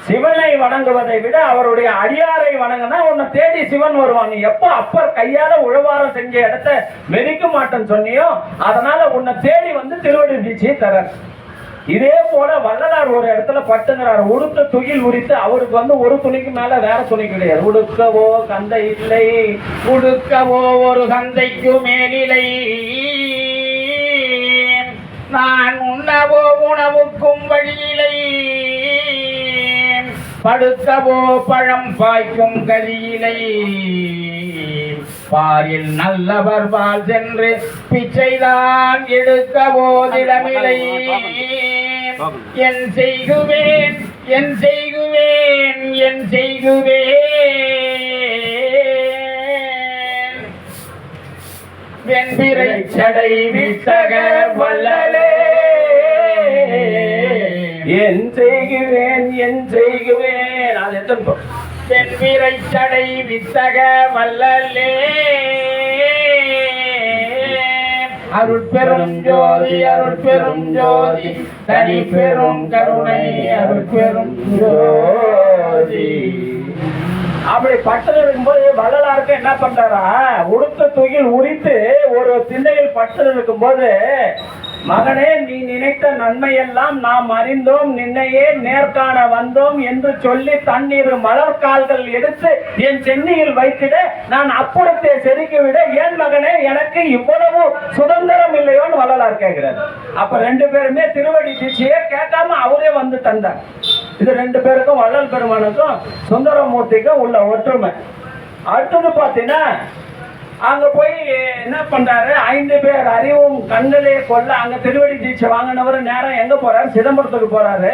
சிவனை வணங்குவதை விட அவருடைய அடியாரை வணங்கினா உன்னை தேடி சிவன் வருவான். நீ எப்போ அப்பர் கையால உழவாரம் செஞ்ச இடத்த மெதிக்க மாட்டேன்னு சொன்னியோ, அதனால உன்னை தேடி வந்து திருவடி தீட்சையை தரார். இதே போல வள்ளலார் ஒரு இடத்துல பட்டுங்கிறார். உடுத்த துகில் உரித்து அவருக்கு வந்து ஒரு துணிக்கு மேல வேற துணி கிடையாது. உடுக்கவோ கந்தை இல்லை, உடுக்கவோ ஒரு கந்தைக்கு மேலிலை, நான் உண்ணவோ உணவுக்கும் வழியிலை, படுக்கவோ பழம் பாய்க்கும் கதியிலை, பாரில் நல்லவர் பால் சென்று பிச்சைதான் எடுக்கவோ திடமில்லை, என் செய்குவேன் என் செய்குவேன் என் செய்குவேன், வெண்பிறை சடை விட்டக வல்லலே, என் செய்குவேன் என் செய்குவேன். அது எத்தனை வெண்பிறை சடை வித்தக வல்லலே, அருட்பெரும் ஜோதி அருட்பெரும் ஜோதி தனி பெரும் கருணை அருட்பெரும் ஜோதி. அப்படி பட்டம் இருக்கும்போது வள்ளலாருக்கு என்ன பண்றாரா, உடுத்த தூக்கில் உரித்து ஒரு திண்ணையில் பட்டம் இருக்கும்போது, மகனே நீ நினைத்த நன்மையெல்லாம் நாம் அறிந்தோம், நின்னையே நேர்காண வந்தோம் என்று சொல்லி தண்ணீர் மலர்கால்கள் எடுத்து என் சென்னியில் வைத்திட நான் அப்புறத்தை செதுக்கிவிட ஏன் மகனே எனக்கு இவ்வளவு சுதந்திரம் இல்லையோன்னு வள்ளலார் கேட்கிறார். அப்ப ரெண்டு பேருமே திருவடி தீட்சையை கேட்காம அவரே வந்து தந்தார். இது ரெண்டு பேருக்கும் வள்ளல் பெருமானுக்கும் சுந்தரமூர்த்திக்கும் உள்ள ஒற்றுமை. அடுத்தது பார்த்தீங்கன்னா அங்க போய் என்ன பண்றாரு, 5 பேர் அறிவும் கண்களே கொல்ல அங்க திருவடி தீட்சை வாங்கினவர் நேரம் எங்க போறாரு, சிதம்பரத்துக்கு போறாரு.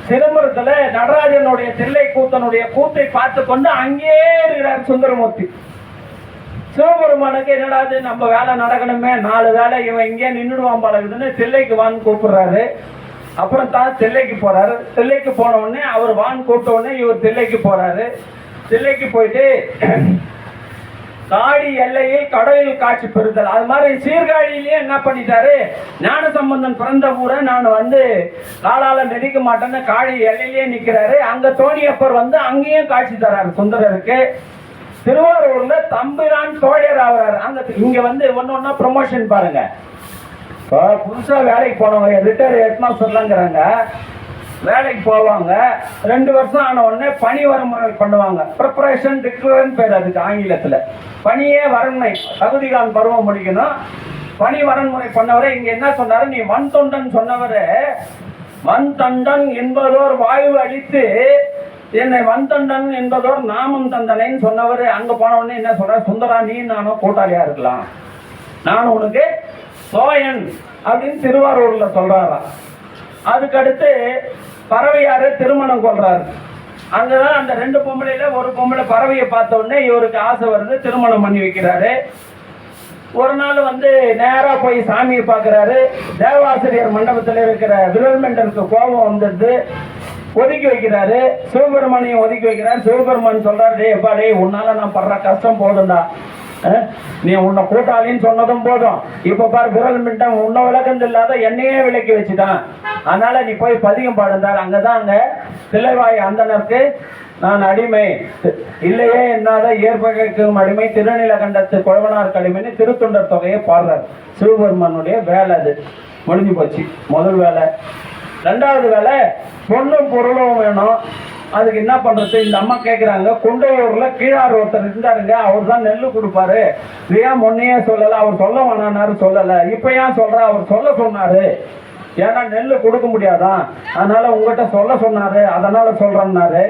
சிதம்பரத்துல நடராஜனுடைய தில்லை கூத்தனுடைய கூத்தை பார்த்து கொண்டு அங்கேயே இருக்கிறார் சுந்தரமூர்த்தி. சிவபெருமானுக்கு என்னடாது நம்ம வேலை நடக்கணுமே, 4 வேலை இவன் இங்கே நின்றுடுவான் பழகுதுன்னு தில்லைக்கு வான்னு கூப்பிடுறாரு. அப்புறம் தான் தில்லைக்கு போறாரு. தில்லைக்கு போன உடனே அவர் வான் கூப்பிட்ட உடனே இவர் தில்லைக்கு போறாரு. தில்லைக்கு போயிட்டு காடி எல்லையில் கடலில் காட்சி பெறுதல், அது மாதிரி சீர்காழியிலேயே என்ன பண்ணிட்டாரு, ஞான சம்பந்தன் பிறந்த ஊரை நான் வந்து காலால மிதிக்க மாட்டேன்னு காடி எல்லையிலேயே நிக்கிறாரு. அங்க தோணியப்பர் வந்து அங்கேயும் காட்சி தராரு சுந்தரருக்கு. திருவாரூர்ல தம்பிரான் தோழர் ஆகிறாரு. அங்க இங்க வந்து ஒன்னொன்னா ப்ரொமோஷன் பாருங்க. புதுசா வேலைக்கு போனவங்க ரிட்டையர் ஹெட்மாஸ்டர்லாங்கிறாங்க, வேலைக்கு போவாங்க. 2 வருஷம் ஆன உடனே பணி வரமுறை பண்ணுவாங்க. ப்ரிப்பரேஷன் டிக்ளரன் பேர் அதுக்கு ஆங்கிலத்தில். பணியே வரன்முறை, தகுதிகான் பருவம் முடிக்கணும். பணி வரன்முறை பண்ணவரை இங்க என்ன சொன்னாரு, நீ வன் தொண்டன் சொன்னவரு வன் தண்டன் என்பதோர் வாயு அளித்து என்னை வன் தண்டன் என்பதோர் நாமம் தந்தனைன்னு சொன்னவர். அங்க போன உடனே என்ன சொல்ற, சுந்தரா நீ நானும் கூட்டாளியா இருக்கலாம், நான் உனக்கு சோயன் அப்படின்னு திருவாரூர்ல சொல்றாராம். அதுக்கடுத்து பறவையாரு திருமணம் கொள்றாரு. அங்கதான் அந்த 2 பொம்பளையில ஒரு பொம்பளை பறவையை பார்த்த உடனே இவருக்கு ஆசை வருது, திருமணம் பண்ணி வைக்கிறாரு. ஒரு நாள் வந்து நேரா போய் சாமியை பார்க்கிறாரு. தேவாசிரியர் மண்டபத்தில் இருக்கிற விரல்மெண்டருக்கு கோபம் வந்துடுது, ஒதுக்கி வைக்கிறாரு. சிவபெருமானையும் ஒதுக்கி வைக்கிறாரு. சிவபெருமான் சொல்றாரு, டே எப்பா டே உன்னால நான் படுற கஷ்டம் போதும்டா, நீ உன்னை கூட்டாளின்னு சொன்னதும் போதும், இப்ப பாரு விரல்மெண்டம் உன்னை விளக்கந்து இல்லாத என்னையே விலக்கி வச்சுட்டான், அதனால நீ போய் பதிகம் பாடுந்தார். அங்கதான் அங்க தில்லைவாய் அந்தனருக்கு நான் அடிமை இல்லையே என்னாத ஏற்பகைக்கும் அடிமை திருநீலகண்டத்து குழவனார் கடிமைன்னு திருத்தொண்டர் தொகையை பாடுறார். சிவபெருமானுடைய வேலை அது முடிஞ்சு போச்சு. முதல் வேலை. 2வது வேலை பொண்ணும் பொருளும் வேணும். அதுக்கு என்ன பண்றது, இந்த அம்மா கேட்குறாங்க, குண்டையூர்ல கீழார் ஒருத்தர் இருந்தாருங்க, அவர் தான் நெல் கொடுப்பாரு, ஏன் முன்னையே சொல்லலை, அவர் சொல்ல வேணானாரு சொல்லலை, இப்போ ஏன் சொல்ற, அவர் சொல்ல சொன்னாரு, ஏன்னா நெல் கொடுக்க முடியாதான் அதனால உங்ககிட்ட சொல்ல சொன்னாரு அதனால சொல்றேன்னாரு.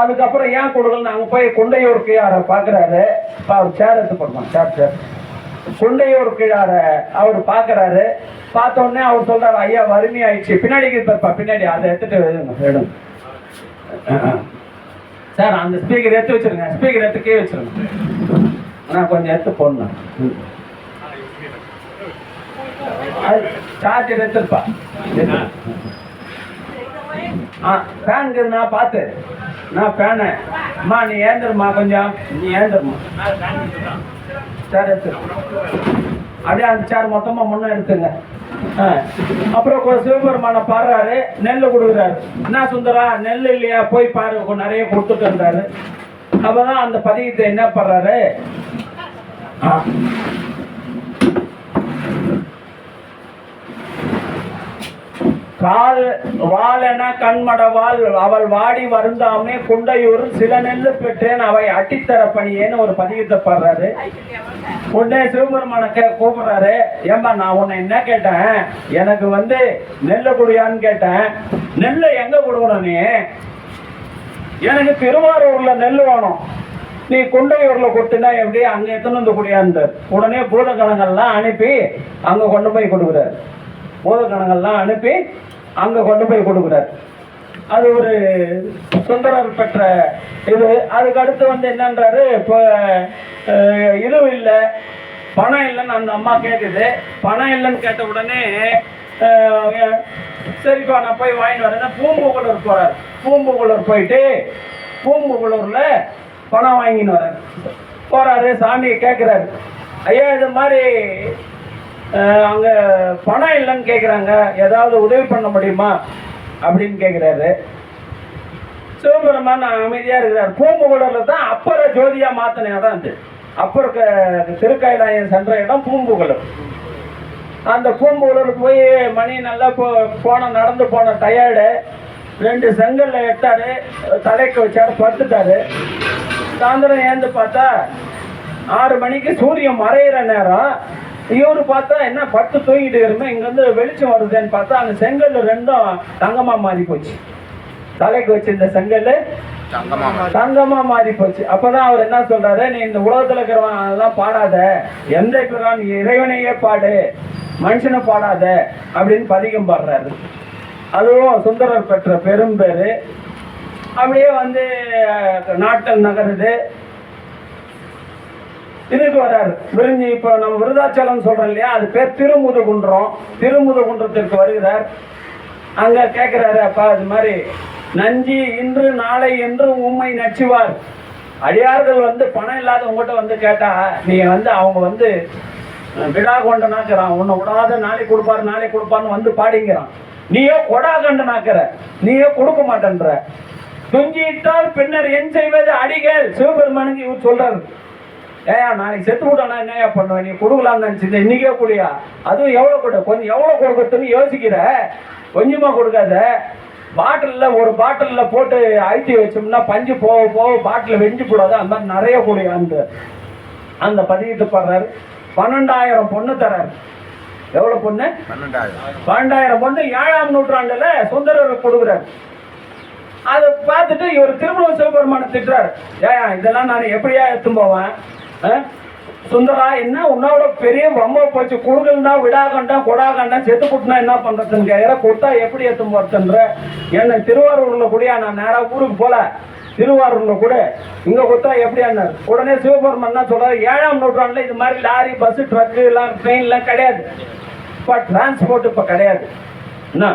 அதுக்கப்புறம் ஏன் கொடுக்கலன்னு அங்கே போய் குண்டையூர் கீழாரை பார்க்குறாரு. அவர் சேர் எடுத்து போடுவான், சேர் குண்டையூர் கீழார அவர் பார்க்குறாரு. பார்த்த உடனே அவர் சொல்றாரு, ஐயா வறுமை ஆயிடுச்சு, பின்னாடி இருப்பா பின்னாடி அதை எடுத்துட்டு எடுங்க சார், அந்த ஸ்பீக்கர் எடுத்து வச்சிருங்க, ஸ்பீக்கர் எடுத்துக்கே வச்சிருங்க, நான் கொஞ்சம் எடுத்து போடணும். சார்ஜர் எடுத்துருப்பா. ஃபேனுக்கு நான் பார்த்து நான் ஃபேனு அம்மா நீ ஏந்துருமா, கொஞ்சம் நீ ஏந்துருமா, சார் எடுத்து அப்படியே அந்த சேர் மொத்தமா முன்ன எடுத்துங்க. அப்புறம் சிவபெருமான பாடுறாரு, நெல் கொடுக்குறாரு. என்ன சுந்தரா நெல் இல்லையா, போய் பாரு, நிறைய கொடுத்துட்டு இருந்தாரு. அப்பதான் அந்த பதிகத்தை என்ன பண்றாரு, கால் வாழென கண்மடவாள் அவள் வாடி வருந்தாமே குண்டையூர் சில நெல்லு பெற்றேன் அவை அட்டித்தர பணியேன்னு ஒரு பதிகத்தை பாடுறாரு. உடனே சிவபெருமான கூப்பிடுறாரு, ஏம்பா நான் உன்னை என்ன கேட்டேன், எனக்கு வந்து நெல்லை குடியான்னு கேட்டேன், நெல்லை எங்க கொடுக்கணும், நீ எனக்கு திருவாரூர்ல நெல் வேணும், நீ குண்டையூர்ல கொடுத்துனா எப்படி, அங்க எத்தனை வந்து குடியான்னு. உடனே பூதகணங்கள்லாம் அனுப்பி அங்க கொண்டு போய் கொடுக்குறாரு. பூதகணங்கள்லாம் அனுப்பி அங்க கொண்டு போய் கொடுக்குறாரு. அது ஒரு சுந்தரர் பெற்ற இது. அதுக்கு அடுத்து வந்து என்னன்றாரு, இப்போ இது இல்லை பணம் இல்லைன்னு அந்த அம்மா கேட்குது. பணம் இல்லைன்னு கேட்ட உடனே சரிப்பா நான் போய் வாங்கிட்டு வரேன்னா பூம்புகுளூர் போறாரு. பூம்புகுளூர் போயிட்டு பூம்புகுளூர்ல பணம் வாங்கின்னு வர்றாரு. போறாரு, சாமியை கேட்குறாரு, ஐயா இது மாதிரி அங்கே பணம் இல்லைன்னு கேட்குறாங்க, ஏதாவது உதவி பண்ண முடியுமா அப்படின்னு கேட்குறாரு. சிவபெருமான் அமைதியா இருக்கிறார். பூம்புகழர்ல தான் அப்பற ஜோதியா மாத்தின இடம் அது. அப்பற திருக்கைலாயம் சென்ற இடம் பூம்புகழர். அந்த பூம்புகழருக்கு போய் மணி நல்லா நடந்து போன டயர்டு 2 செங்கல்ல எட்டாரு, தலைக்கு வச்சாரு, படுத்துட்டாரு. சாயந்தரம் ஏந்து பார்த்தா 6 மணிக்கு சூரியன் மறையிற நேரம். இவரு பார்த்தா என்ன பட்டு தூங்கிட்டு இருக்கிறோமே, இங்க வந்து வெளிச்சம் வருதுன்னு பார்த்தா அந்த செங்கல் 2ம் தங்கமா மாறி போச்சு. தலைக்கு வச்சு இந்த செங்கல் தங்கமா மாறி போச்சு. அப்பதான் அவர் என்ன சொல்றாரு, நீ இந்த உலகத்துல இருக்கிறவன் அதெல்லாம் பாடாத, எந்த இருக்கிறான் இறைவனையே பாடு, மனுஷனை பாடாத அப்படின்னு பதிகம் பாடுறாரு. அதுவும் சுந்தரர் பெற்ற பெரும் பேரு. அப்படியே வந்து நாட்கள் நகருது. இதுக்கு வர்றாரு விருஞ்சி. இப்போ நம்ம விருதாச்சலம் சொல்றோம் இல்லையா, அது பேர் திருமுதுகுன்றம். திருமுதுகுன்றத்திற்கு வருகிறார். அங்க கேட்கிறாரு, அப்பா இது மாதிரி நஞ்சி இன்று நாளை என்று உண்மை நச்சுவார். அடியார்கள் வந்து பணம் இல்லாத உங்ககிட்ட வந்து கேட்டா நீ வந்து அவங்க வந்து விடா கொண்டனாக்குறான், உன்னை விடாத நாளைக்கு கொடுப்பாரு நாளைக்கு கொடுப்பான்னு வந்து பாடிங்கிறான். நீயோ கொடா கண்டனாக்குற, நீயோ கொடுக்க மாட்டேன்ற. துஞ்சிட்டால் பின்னர் என் செய்வது அடிகள். சிவபெருமானுக்கு இவர் சொல்றாரு, ஏயா நாளைக்கு செத்து விட்டானா என்னையா பண்ணுவேன், நீ கொடுக்கலாம்னு நினைச்சிருந்த, இன்னைக்கே கூடியா, அதுவும் எவ்வளவு கொடு, கொஞ்சம் எவ்வளவு கொடுக்கறதுன்னு யோசிக்கிற, கொஞ்சமா கொடுக்காத. பாட்டிலில் ஒரு பாட்டிலில் போட்டு அழுத்தி வச்சோம்னா பஞ்சு போக போக பாட்டில் வெஞ்சு போடாது, அந்த மாதிரி நிறைய கூடியான்னு அந்த பதியத்தை பாடுறாரு. 12,000 பொண்ணு தராரு. எவ்வளவு பொண்ணு? 12,000 பொண்ணு 7ஆம் நூற்றாண்டுல சுந்தரர் கொடுக்குறாரு. அதை பார்த்துட்டு இவர் திருமண சிவபெருமான திட்டுறாரு, ஏயா இதெல்லாம் நான் எப்படியா எடுத்து போவேன், சுந்தரா என்ன உன்னோட பெரிய பொம்மை போச்சு, குடுக்கல்னா விடாகண்டான் கொடாகண்டான் செத்து குட்டினா என்ன பண்றதுன்னு கேட்கிற, கொடுத்தா எப்படி எடுத்து போறதுன்ற. என்ன திருவாரூர்ல கூடியா, நான் நேராக ஊருக்கு போல, திருவாரூர்ல கூட இங்க கொடுத்தா எப்படியாரு. உடனே சிவபெருமான் என்ன சொல்றாரு, 7ஆம் நூற்றாண்டுல இது மாதிரி லாரி பஸ் ட்ரக்கு எல்லாம் ட்ரெயின் எல்லாம் கிடையாது, இப்ப டிரான்ஸ்போர்ட் இப்ப கிடையாது, என்ன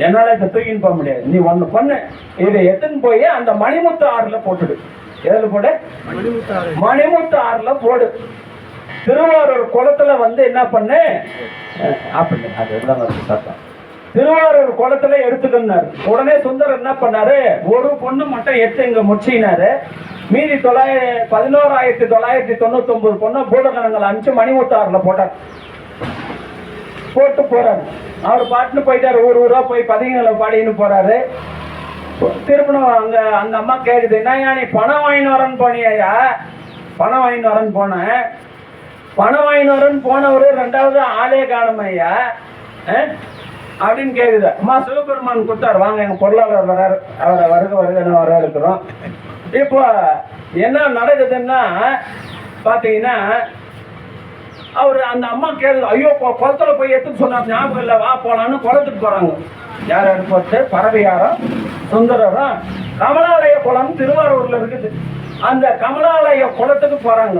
என்னால இப்ப தூக்கின்னு போக முடியாது. நீ ஒண்ணு பண்ணு, இதை எடுத்துன்னு போய் அந்த மணிமுத்து ஆறுல போட்டுடு. எதுல போடு? மணிமுத்து ஆறுல போடு. திருவாரூர் குளத்துல வந்து என்ன பண்ணு அப்படி, அதுதான் சட்டம். திருவாரூர் குளத்துல எடுத்துக்கினாரு. உடனே சுந்தரர் என்ன பண்ணாரு, ஒரு பொண்ணு மட்டும் எடுத்து இங்க முடிச்சினாரு. மீதி 11,999 பொண்ணு பூதகணங்களை அனுப்பிச்சு மணிமுத்து ஆறுல போட்டார். போட்டு போறாரு. அவர் பாட்டுன்னு போயிட்டாரு, ஊரா போய் பதிகளை பாடின்னு போறாரு. திருப்பணும் அங்க அந்த அம்மா கேக்குது, என்னையா நீ பணம் வாங்கின்னு வரன்னு போனியா? பணம் வாங்கின்னு வரன்னு போனேன். பணம் வாங்கின்னு வரன்னு போனவரு 2வது ஆளே காணுமையா அப்படின்னு கேக்குது. அம்மா சிவபெருமான் கொடுத்தாரு, வாங்க எங்க பொருளாளர் வர்றாரு, அவரை வருக வர இருக்கிறோம். இப்போ என்ன நடக்குதுன்னா பாத்தீங்கன்னா, அவரு அந்த அம்மா கேள்வி, ஐயோ குளத்துல போய் எடுத்துட்டு சொன்னார், ஞாபகம் இல்லை, வா போலான்னு குளத்துக்கு போறாங்க. யார் எடுத்து? பரவையாரம் சுந்தரரும். கமலாலய குளம் திருவாரூர்ல இருக்குது. அந்த கமலாலய குளத்துக்கு போறாங்க.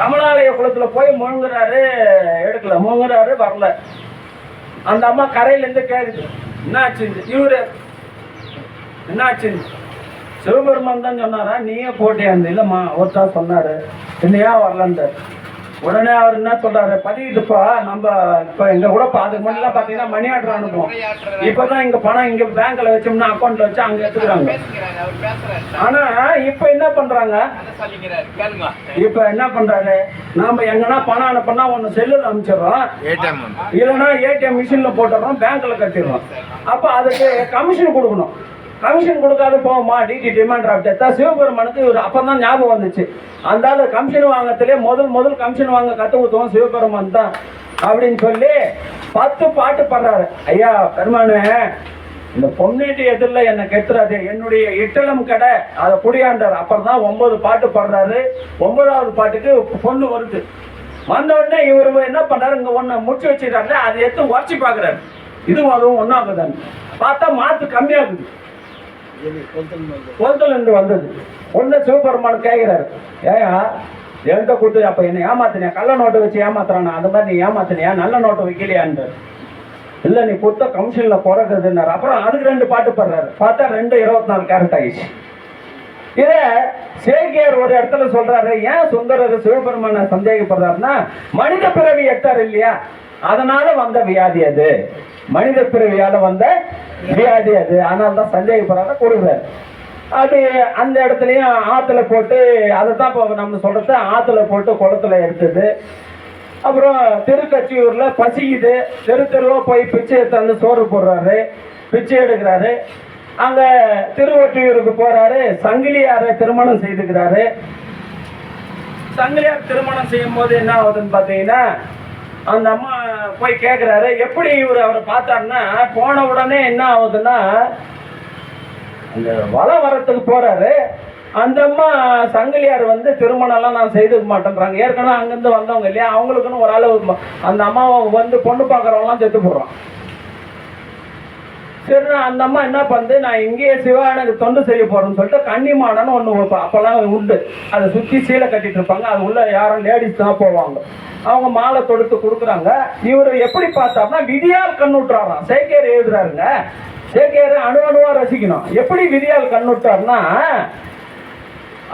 கமலாலய குளத்துல போய் முழுங்குறாரு, எடுக்கல, முழுங்குறாரு, வரல. அந்த அம்மா கரையில இருந்து கேக்குது, என்னாச்சு இவரு, என்னாச்சு? சிவபெருமான் தான் சொன்னாரா, நீயே போட்டியா? இல்லம்மா ஒருத்தர் சொன்னாரு, என்னையா வரலன்ற. உடனே அவர் என்ன சொல்றாரு, பதிவுப்பா நம்ம இப்ப எங்க கூட அதுக்கு முன்னெல்லாம் பாத்தீங்கன்னா மணி ஆர்டர் அனுப்புவோம். இப்பதான் இங்க பணம் இங்க பேங்க்ல வச்சோம்னா அக்கௌண்ட்ல வச்சு அங்க எடுத்துக்கிறாங்க. ஆனா இப்ப என்ன பண்றாங்க, இப்ப என்ன பண்றாரு, நாம எங்கன்னா பணம் அனுப்பினா ஒண்ணு செல்லுல அனுப்பிச்சிடறோம், இல்லைன்னா ஏடிஎம் மிஷின்ல போட்டுறோம், பேங்க்ல கட்டிடுறோம். அப்ப அதுக்கு கமிஷன் கொடுக்கணும். கமிஷன் கொடுக்காது போவோமா, டிடி டிமாண்ட் ஆஃப் டெத்தா. சிவபெருமானுக்கு ஒரு அப்பதான் ஞாபகம் வந்துச்சு, அந்த கமிஷன் வாங்கத்திலே முதல் கமிஷன் வாங்க கத்து கொடுத்தோம் சிவபெருமான் தான் அப்படின்னு சொல்லி 10 பாட்டு பாடுறாரு. ஐயா பெருமானு, இந்த பொண்ணீட்டு எதிரில் என்ன கெட்டுறாரு, என்னுடைய இட்டலம் கடை அதை குடியாண்டார். அப்புறம் தான் 9 பாட்டு பாடுறாரு. 9வது பாட்டுக்கு பொண்ணு வருது. வந்த உடனே இவரு என்ன பண்றாரு, இங்க ஒண்ணு முடிச்சு வச்சிருக்காரு, அதை எடுத்து உரைச்சி பாக்குறாரு. இதுவும் அதுவும் ஒன்னாகுதான்னு பார்த்தா மாத்து கம்மியாகுது. கொளுத்தல் என்று வந்தது. ஒண்ணு சிவபெருமான் கேட்கிறாரு, ஏயா என்கிட்ட கொடுத்து அப்ப என்ன ஏமாத்தினியா, கள்ள நோட்டை வச்சு ஏமாத்துறானா, அந்த மாதிரி நீ ஏமாத்தினியா, நல்ல நோட்டை வைக்கலையான்னு. இல்ல நீ கொடுத்த கமிஷன்ல பிறகுதுன்னாரு. அப்புறம் அதுக்கு 2 பாட்டு பாடுறாரு. பார்த்தா 2 24 கேரட் ஆயிடுச்சு. இத சேக்கியார் ஒரு இடத்துல சொல்றாரு, ஏன் சுந்தரர் சிவபெருமான சந்தேகப்படுறாருன்னா, மனித பிறவி எட்டார் இல்லையா, அதனால வந்த வியாதி அது, மனித பிறவியால வந்த வியாதி அது, அதனால தான் சந்தேகப்படுறாரு கொடுக்குறாரு. அது அந்த இடத்துலையும் ஆற்றுல போட்டு அதை தான் இப்போ நம்ம சொல்கிறது, ஆற்றுல போட்டு குளத்துல எடுத்தது. அப்புறம் திருக்கச்சியூரில் பசிக்குது, தெருவாக போய் பிச்சை எடுத்து சோறு போடுறாரு, பிச்சை எடுக்கிறாரு. அங்கே திருவொற்றியூருக்கு போகிறாரு, சங்கிலியாரை திருமணம் செய்துக்கிறாரு. சங்கிலியார் திருமணம் செய்யும் போது என்ன ஆகுதுன்னு பார்த்தீங்கன்னா, அந்த அம்மா போய் கேட்குறாரு, எப்படி இவர் அவரை பார்த்தாருன்னா, போன உடனே என்ன ஆகுதுன்னா அந்த வலை வரத்துக்கு போறாரு. அந்த அம்மா சங்கிலியார் வந்து திருமணம்லாம் நான் செய்துக்க மாட்டேன்றாங்க. ஏற்கனவே அங்கேருந்து வந்தவங்க இல்லையா, அவங்களுக்குன்னு ஒரு ஆள் அந்த அம்மாவை வந்து பொண்ணு பார்க்குறவங்களாம் செத்து போடுறான். சரி, அந்த அம்மா என்ன பண்ணுது, நான் இங்கேயே சிவானுக்கு தொண்டு செய்ய போறேன்னு சொல்லிட்டு கன்னிமாடன்னு ஒன்று அப்போல்லாம் உண்டு, அதை சுற்றி சீலை கட்டிட்டு இருப்பாங்க. அது உள்ள யாரும் லேடிஸ் தான் போவாங்க. அவங்க மாலை தொடுத்து கொடுக்குறாங்க. இவர் எப்படி பார்த்தாருன்னா விதியால் கண்ணுட்டுறாராம். சேக்கியார் எழுதுறாருங்க, சேக்கியார் அணுவா ரசிக்கணும். எப்படி விதியால் கண்ணுட்டார்னா,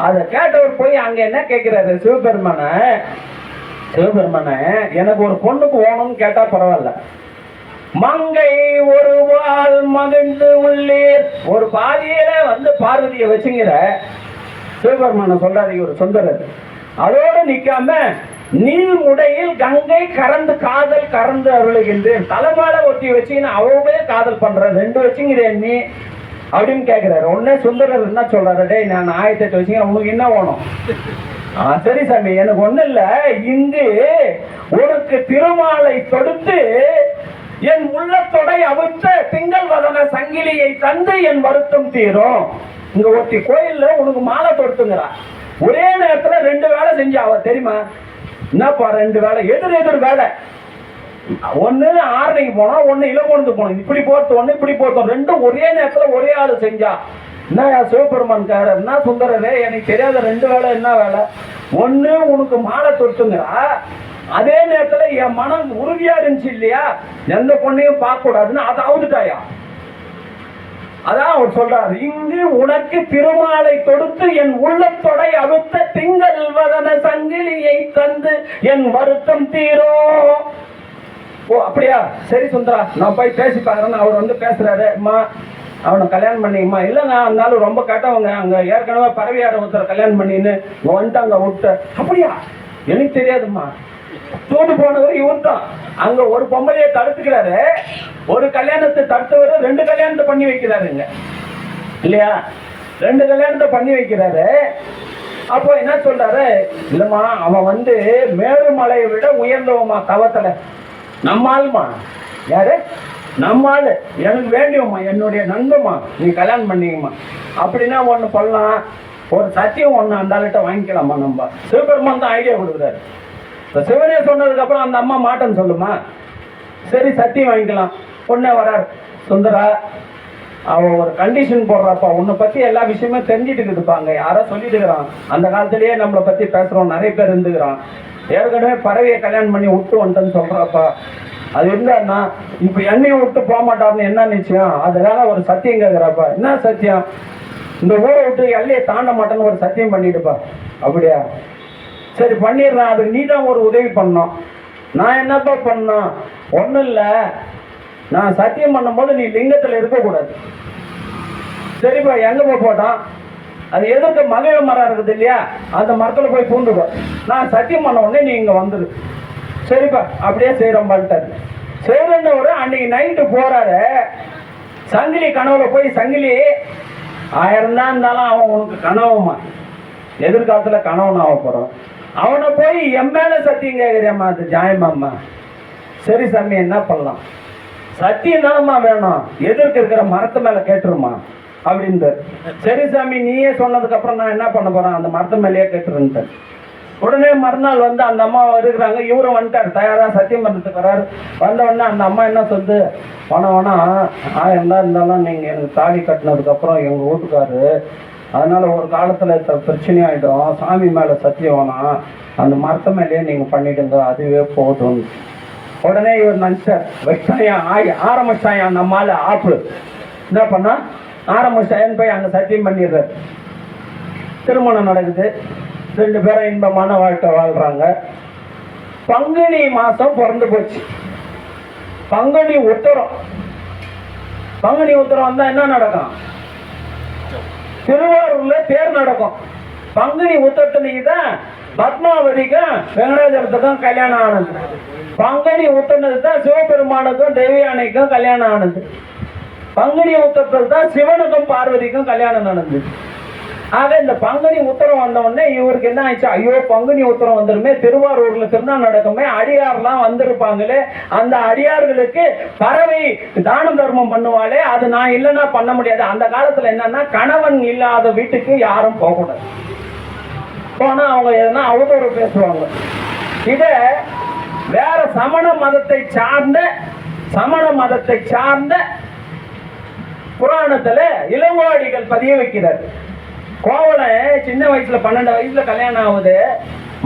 அதை கேட்டவர் போய் அங்கே என்ன கேட்கிறாரு, சிவபெருமான எனக்கு ஒரு பொண்ணுக்கு ஓணும்னு கேட்டா பரவாயில்ல, மங்கை ஒரு வாள் மகிழ்ந்து உள்ளீர், ஒரு பாதியில வந்து பார்வதியை வச்சுங்கிற சிவபெருமான சொல்றாரு இவர் சுந்தரர். அதோடு நிக்காம நீர் உடையில் கங்கை கறந்து காதல் கறந்து அருளுகின்றேன், தலைமையில ஒட்டி வச்சுக்கின்னு அவவே காதல் பண்ற, ரெண்டு வச்சுங்கிறேன் நீ அப்படின்னு கேட்கிறாரு. உடனே சுந்தரர் என்ன சொல்றாரு, டேய் நான் 1008 வச்சுங்க, உனக்கு என்ன வேணும்? சரி சாமி, எனக்கு ஒண்ணு இல்ல, இங்கு உனக்கு திருமாலை தொடுத்து என் உள்ளத்தொடை அவிழ்த்த திங்கள் வதன சங்கிலியை தந்து என் வருத்தம் தீரும். இங்க ஒட்டி கோயில்ல உனக்கு மாலை தொடுத்துங்கிறா. ஒரே நேரத்துல 2 வேலை செஞ்சாவ தெரியுமா? என்னப்பா 2 வேலை? எதிர் வேலை. ஒன்னு ஆரணிக்கு போனோம், ஒன்னு இளங்கொண்டு போனோம். இப்படி போறது ஒண்ணு, இப்படி போறோம், ரெண்டும் ஒரே நேரத்துல ஒரே ஆளு செஞ்சா. என்ன சிவபெருமான் கார என்ன சுந்தரரே, எனக்கு தெரியாத 2 வேலை. என்ன வேலை? ஒன்னு உனக்கு மாலை தொடுத்துங்கிறா, அதே நேரத்துல என் மனம் உறுதியா இருந்துச்சு இல்லையா, எந்த பொண்ணையும் பார்க்க கூடாதுன்னு அதை அவுத்துட்டாயா. அதான் அவர் சொல்றாரு, இங்கு உனக்கு திருமாலை தொடுத்து என் உள்ளத்தொடை அவிழ்த்த திங்கள் வதன சங்கிலியை தந்து என் வருத்தம் தீரோ. ஓ அப்படியா, சரி சுந்தரா, நான் போய் பேசி பாக்குறேன்னு அவர் வந்து பேசுறாரு. அம்மா அவனை கல்யாணம் பண்ணிங்கம்மா. இல்லைங்க, இருந்தாலும் ரொம்ப கேட்டவங்க, அங்க ஏற்கனவே பறவையார ஒருத்தர் கல்யாணம் பண்ணின்னு வந்துட்டாங்க விட்டு. அப்படியா, எனக்கு தெரியாதும்மா. தூண்டு போனவர் இவர் தான். அங்க ஒரு பொம்பளையை தடுத்துக்கிறாரு, ஒரு கல்யாணத்தை தடுத்தவர் 2 கல்யாணத்தை பண்ணி வைக்கிறாருங்க இல்லையா, 2 கல்யாணத்தை பண்ணி வைக்கிறாரு. அப்போ என்ன சொல்றாரு, இல்லம்மா அவன் வந்து மேருமலையை விட உயர்ந்தவமா தவத்துல, நம்மாலுமா. யாரு? நம்மாலு, எனக்கு வேண்டியம்மா, என்னுடைய நண்பம்மா, நீ கல்யாணம் பண்ணிங்கம்மா. அப்படின்னா ஒண்ணு பண்ணலாம், ஒரு சத்தியம் ஒண்ணு அந்த ஆளுகிட்ட வாங்கிக்கலாமா. நம்ம சிவபெருமான் தான் ஐடியா கொடுக்குறாரு. சிவனே சொன்னதுக்கு அப்புறம் அந்த அம்மா மாட்டேன்னு சொல்லுமா. சரி சத்தியம் வாங்கிக்கலாம். பொண்ணே வரார், சுந்தரா அவன் ஒரு கண்டிஷன் போடுறாப்பா, உன்னை பத்தி எல்லா விஷயமே தெரிஞ்சுட்டு இருக்குதுப்பாங்க, யாரோ சொல்லிட்டு இருக்கிறான். அந்த காலத்திலேயே நம்மளை பத்தி பேசுறோம், நிறைய பேர் இருந்துக்கிறான். ஏற்கனவே பறவையை கல்யாணம் பண்ணி விட்டு வந்துட்டேன்னு சொல்றாப்பா. அது இருந்தாருன்னா இப்ப என்னையும் விட்டு போக மாட்டாருன்னு என்ன நிச்சயம்? அதனால ஒரு சத்தியம் கேட்கிறாப்பா. என்ன சத்தியம்? இந்த ஊரை விட்டு எல்லையை தாண்ட மாட்டேன்னு ஒரு சத்தியம் பண்ணிட்டுப்பா. அப்படியா, சரி பண்ணிடுறேன். அது நீ தான் ஒரு உதவி பண்ணோம். நான் என்னப்பா பண்ணோம்? ஒன்றும் இல்லை, நான் சத்தியம் பண்ணும்போது நீ லிங்கத்தில் இருக்கக்கூடாது. சரிப்பா, எங்கே போட்டான்? அது எதுக்கு மகிழ மரம் இருக்குது இல்லையா, அந்த மரத்தில் போய் பூந்துக்கோ. நான் சத்தியம் பண்ண உடனே நீ இங்கே வந்துடு. சரிப்பா, அப்படியே செய்கிறோம் பண்ணிட்டாரு. செய்கிறோன்னு அன்னைக்கு நைட்டு போகிறாரு, சங்கிலி கனவுல போய், சங்கிலி 1000 தான் இருந்தாலும் அவன் உனக்கு கனவுமா, எதிர்காலத்தில் கனவுன்னு ஆக போகிறான். அவனை போய் என் மேல சத்தியம் கேட்குறியம்மா, அது ஜாயமாம்மா. சரி சாமி, என்ன பண்ணலாம்? சத்தியம் தானம்மா வேணும், எதிர்க்கு இருக்கிற மரத்து மேல கேட்டுருமா அப்படின்ட்டு. சரி சாமி, நீயே சொன்னதுக்கு அப்புறம் நான் என்ன பண்ண போறேன், அந்த மரத்து மேலேயே கேட்டுருன்ட்டு. உடனே மறுநாள் வந்து அந்த அம்மா இருக்கிறாங்க, இவரும் வந்துட்டார், தயாரா சத்தியம் பண்ணுறதுக்கு வராரு. வந்த உடனே அந்த அம்மா என்ன சொல்லுது, வேணா 1000 தான் இருந்தாலும் நீங்க எனக்கு தாலி கட்டினதுக்கு அப்புறம் எங்க வீட்டுக்காரு, அதனால ஒரு காலத்துல பிரச்சனையாயிடும், சாமி மேல சத்தியம் வேணாம், அந்த மரத்த மேலேயே நீங்க பண்ணிடுங்க, அதுவே போதும். உடனே இவர் நினைச்சார், வச்சாயம் ஆரம்பிச்சாயம் நம்மால ஆப்பு. என்ன பண்ணா, ஆரம்பிச்சாயன்னு போய் அங்க சத்தியம் பண்ணிடுறாரு. திருமணம் நடக்குது, 2 பேரும் இன்பமான வாழ்க்கை வாழ்றாங்க. பங்குனி மாசம் பிறந்து போச்சு. பங்குனி உத்தரம் வந்தா என்ன நடக்கும்? திருவாரூர்ல தேர் நடக்கும். பங்குனி உத்தரத்தன்னைக்கு தான் பத்மாவதிக்கும் வெங்கடாஜலத்துக்கும் கல்யாணம் ஆனது. பங்குனி உத்தரத்துக்கு தான் சிவபெருமானுக்கும் தேவயானைக்கும் கல்யாணம் ஆனது. பங்குனி உத்தரத்தில் தான் சிவனுக்கும் பார்வதிக்கும் கல்யாணம் நடந்தது. ஆக இந்த பங்குனி உத்தரம் வந்த உடனே இவருக்கு என்ன ஆயிடுச்சு, ஐயோ பங்குனி உத்தரம் வந்துருமே, திருவாரூர்ல திருநாள் நடக்குமே, அடியார்லாம் வந்திருப்பாங்களே, அந்த அடியார்களுக்கு பறவை தான தர்மம் பண்ணுவாளே, அது நான் இல்லைன்னா பண்ண முடியாது. அந்த காலத்துல என்னன்னா கணவன் இல்லாத வீட்டுக்கு யாரும் போகக்கூடாது. போனா அவங்க எதனா அவதூறு பேசுவாங்க. இத வேற சமண மதத்தை சார்ந்த புராணத்துல இளங்கோடிகள் பதிய வைக்கிறார். கோவலை சின்ன வயசுல 12 வயசுல கல்யாணம் ஆகுது.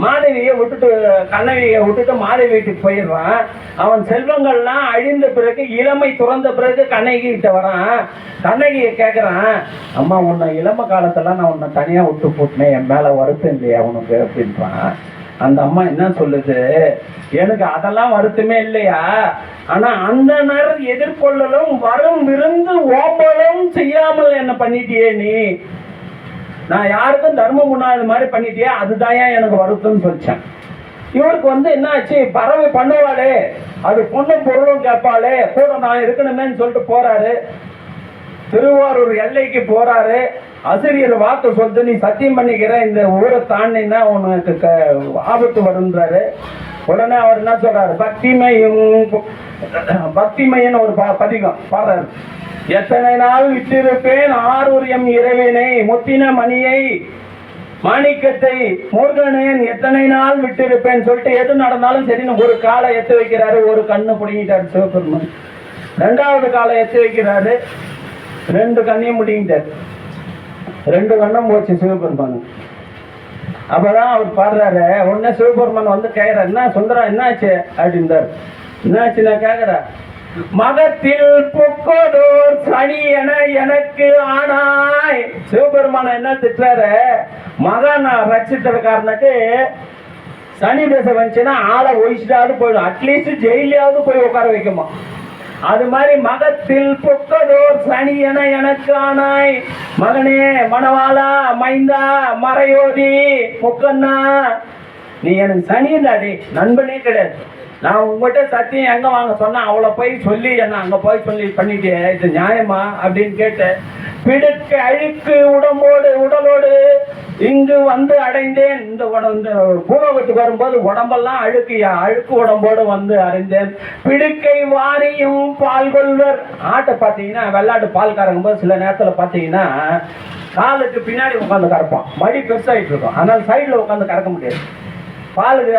மாதவியை விட்டுட்டு கண்ணவியை விட்டுட்டு மாதவி வீட்டுக்கு போயிடுறான். அவன் செல்வங்கள்லாம் அழிந்த பிறகு இளமை துறந்த பிறகு கண்ணகி கிட்ட வரான். கண்ணகியை கேட்கறான், அம்மா உன்னை இளம காலத்தெல்லாம் நான் உன்னை தனியா விட்டு போட்டேன், என் மேல வருத்தம் இல்லையா உனக்கு அப்படின்றான். அந்த அம்மா என்ன சொல்லுது, எனக்கு அதெல்லாம் வருத்தமே இல்லையா, ஆனா அந்த நேரம் எதிர்கொள்ளலும் வரும் விருந்து ஓம்பலும் செய்யாமல் என்ன பண்ணிட்டியே நீ, நான் யாருக்கும் தர்மம் உண்ணாத மாதிரி பண்ணிட்டியே, அதுதான் எனக்கு வருத்தம்னு சொல்லிச்சேன். இவருக்கு என்ன ஆச்சு, பறவை பண்ணுவாளே, அது பொண்ணும் பொருளும் கேட்பாளே, கூட நான் இருக்கணுமேன்னு சொல்லிட்டு போறாரு. திருவாரூர் எல்லைக்கு போறாரு. ஆசிரியர் வாக்கு சொல்லிட்டு, நீ சத்தியம் பண்ணிக்கிற இந்த ஊரை தாண்டினா உனக்கு ஆபத்து வருன்றாரு. உடனே அவர் என்ன சொல்றாரு, பக்திமையன்னு ஒரு பதிகம் பாடுறாரு. எத்தனை நாள் விட்டிருப்பேன் ஆரூர் எம் இறைவனை, முத்தின மணியை மாணிக்கத்தை முருகனேன் எத்தனை நாள் விட்டிருப்பேன் சொல்லிட்டு எது நடந்தாலும் சரின்னு ஒரு காலை எத்து வைக்கிறாரு. ஒரு கண்ணு பிடிங்கிட்டாரு சிவபெருமான். 2வது காலை எத்து வைக்கிறாரு. 2 கண்ணையும் பிடிங்கிட்டாரு. 2 கண்ணும் போச்சு சிவபெருமான். அப்பதான் அவர் பாடுறாரு. உடனே சிவபெருமான் கேட்கிறார், என்ன சுந்தரா என்னாச்சு அப்படின்றார். என்னாச்சு நான் கேட்கிறேன், மகத்தில் புக்கோதோர் சனி என எனக்கு ஆனாய். சிவபெருமான என்ன திட்டுறாரு, மகன் ரட்சித்ததுக்காரனுக்கு சனி தசை வந்துச்சுன்னா ஆளை ஒழிச்சிட்டாவது போயிடும், அட்லீஸ்ட் ஜெயிலையாவது போய் உட்கார வைக்குமா. அது மாதிரி மகத்தில் புக்கதோர் சனி என எனக்கு ஆனாய். மகனே மணவாளா மைந்தா மறையோதி முக்கண்ணா, நீ எனக்கு சனிந்தாடி, நண்பனே கிடையாது. நான் உங்கள்கிட்ட சத்தியம் எங்கே வாங்க சொன்னேன், அவளை போய் சொல்லி என்ன அங்கே போய் சொல்லி பண்ணிட்டே, இது நியாயமா அப்படின்னு கேட்டேன். பிடுக்க அழுக்கு உடலோடு இங்கு அடைந்தேன். இந்த பூலோகத்துக்கு வரும்போது உடம்பெல்லாம் அழுக்கு உடம்போடு அடைந்தேன். பிடுக்கை வாரியும் பால் கொள்வர். ஆட்டை பார்த்தீங்கன்னா வெள்ளாட்டு பால் கறக்கும் போது சில நேரத்தில் பார்த்தீங்கன்னா காலுக்கு பின்னாடி உட்காந்து கறப்பான், மடி பெருசாகிட்டு இருக்கும், அதனால சைடில் உட்காந்து கறக்க முடியாது. பாலுக்கு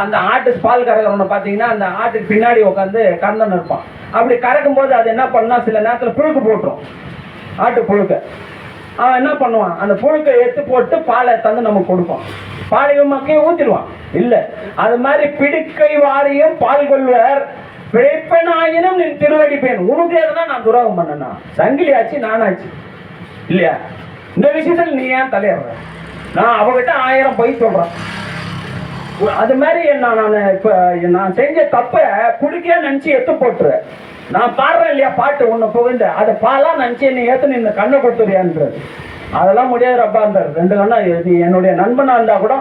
அந்த ஆட்டு பால் கறக்கிறவனை பார்த்தீங்கன்னா அந்த ஆட்டுக்கு பின்னாடி உட்காந்து கறந்துன்னு இருப்பான். அப்படி கறக்கும் போது அது என்ன பண்ணா, சில நேரத்தில் புழுக்கு போட்டுரும், ஆட்டு புழுக்க. அவன் என்ன பண்ணுவான், அந்த புழுக்கை எடுத்து போட்டு பாலை தந்து நமக்கு கொடுப்பான். பாலையும் மக்களையும் ஊற்றிடுவான். இல்லை, அது மாதிரி பிடுக்கை வாரியும் பால் கொள்வர். பிழைப்பனாயினும் நீ திருவடிப்பேன். உனக்கு எதுனா நான் துரோகம் பண்ணனா, சங்கிலி ஆச்சு நானாச்சு இல்லையா, இந்த விஷயத்தில் நீ ஏன் தலையிடுற, நான் அவகிட்ட 1000 பொய் சொல்றேன். அது மாதிரி நான் செஞ்ச தப்ப குடிக்க நினைச்சு எத்து போட்டுரு. நான் பாடுறேன் இல்லையா பாட்டு ஒண்ணு புகழ்ந்து, அதை பாலா நினைச்சு என்னை ஏத்து நீ இந்த கண்ணை கொடுத்துறியான்றது. அதெல்லாம் முடியாது ரப்பான்றார். 2 கண்ணா என்னுடைய நண்பனா இருந்தா கூட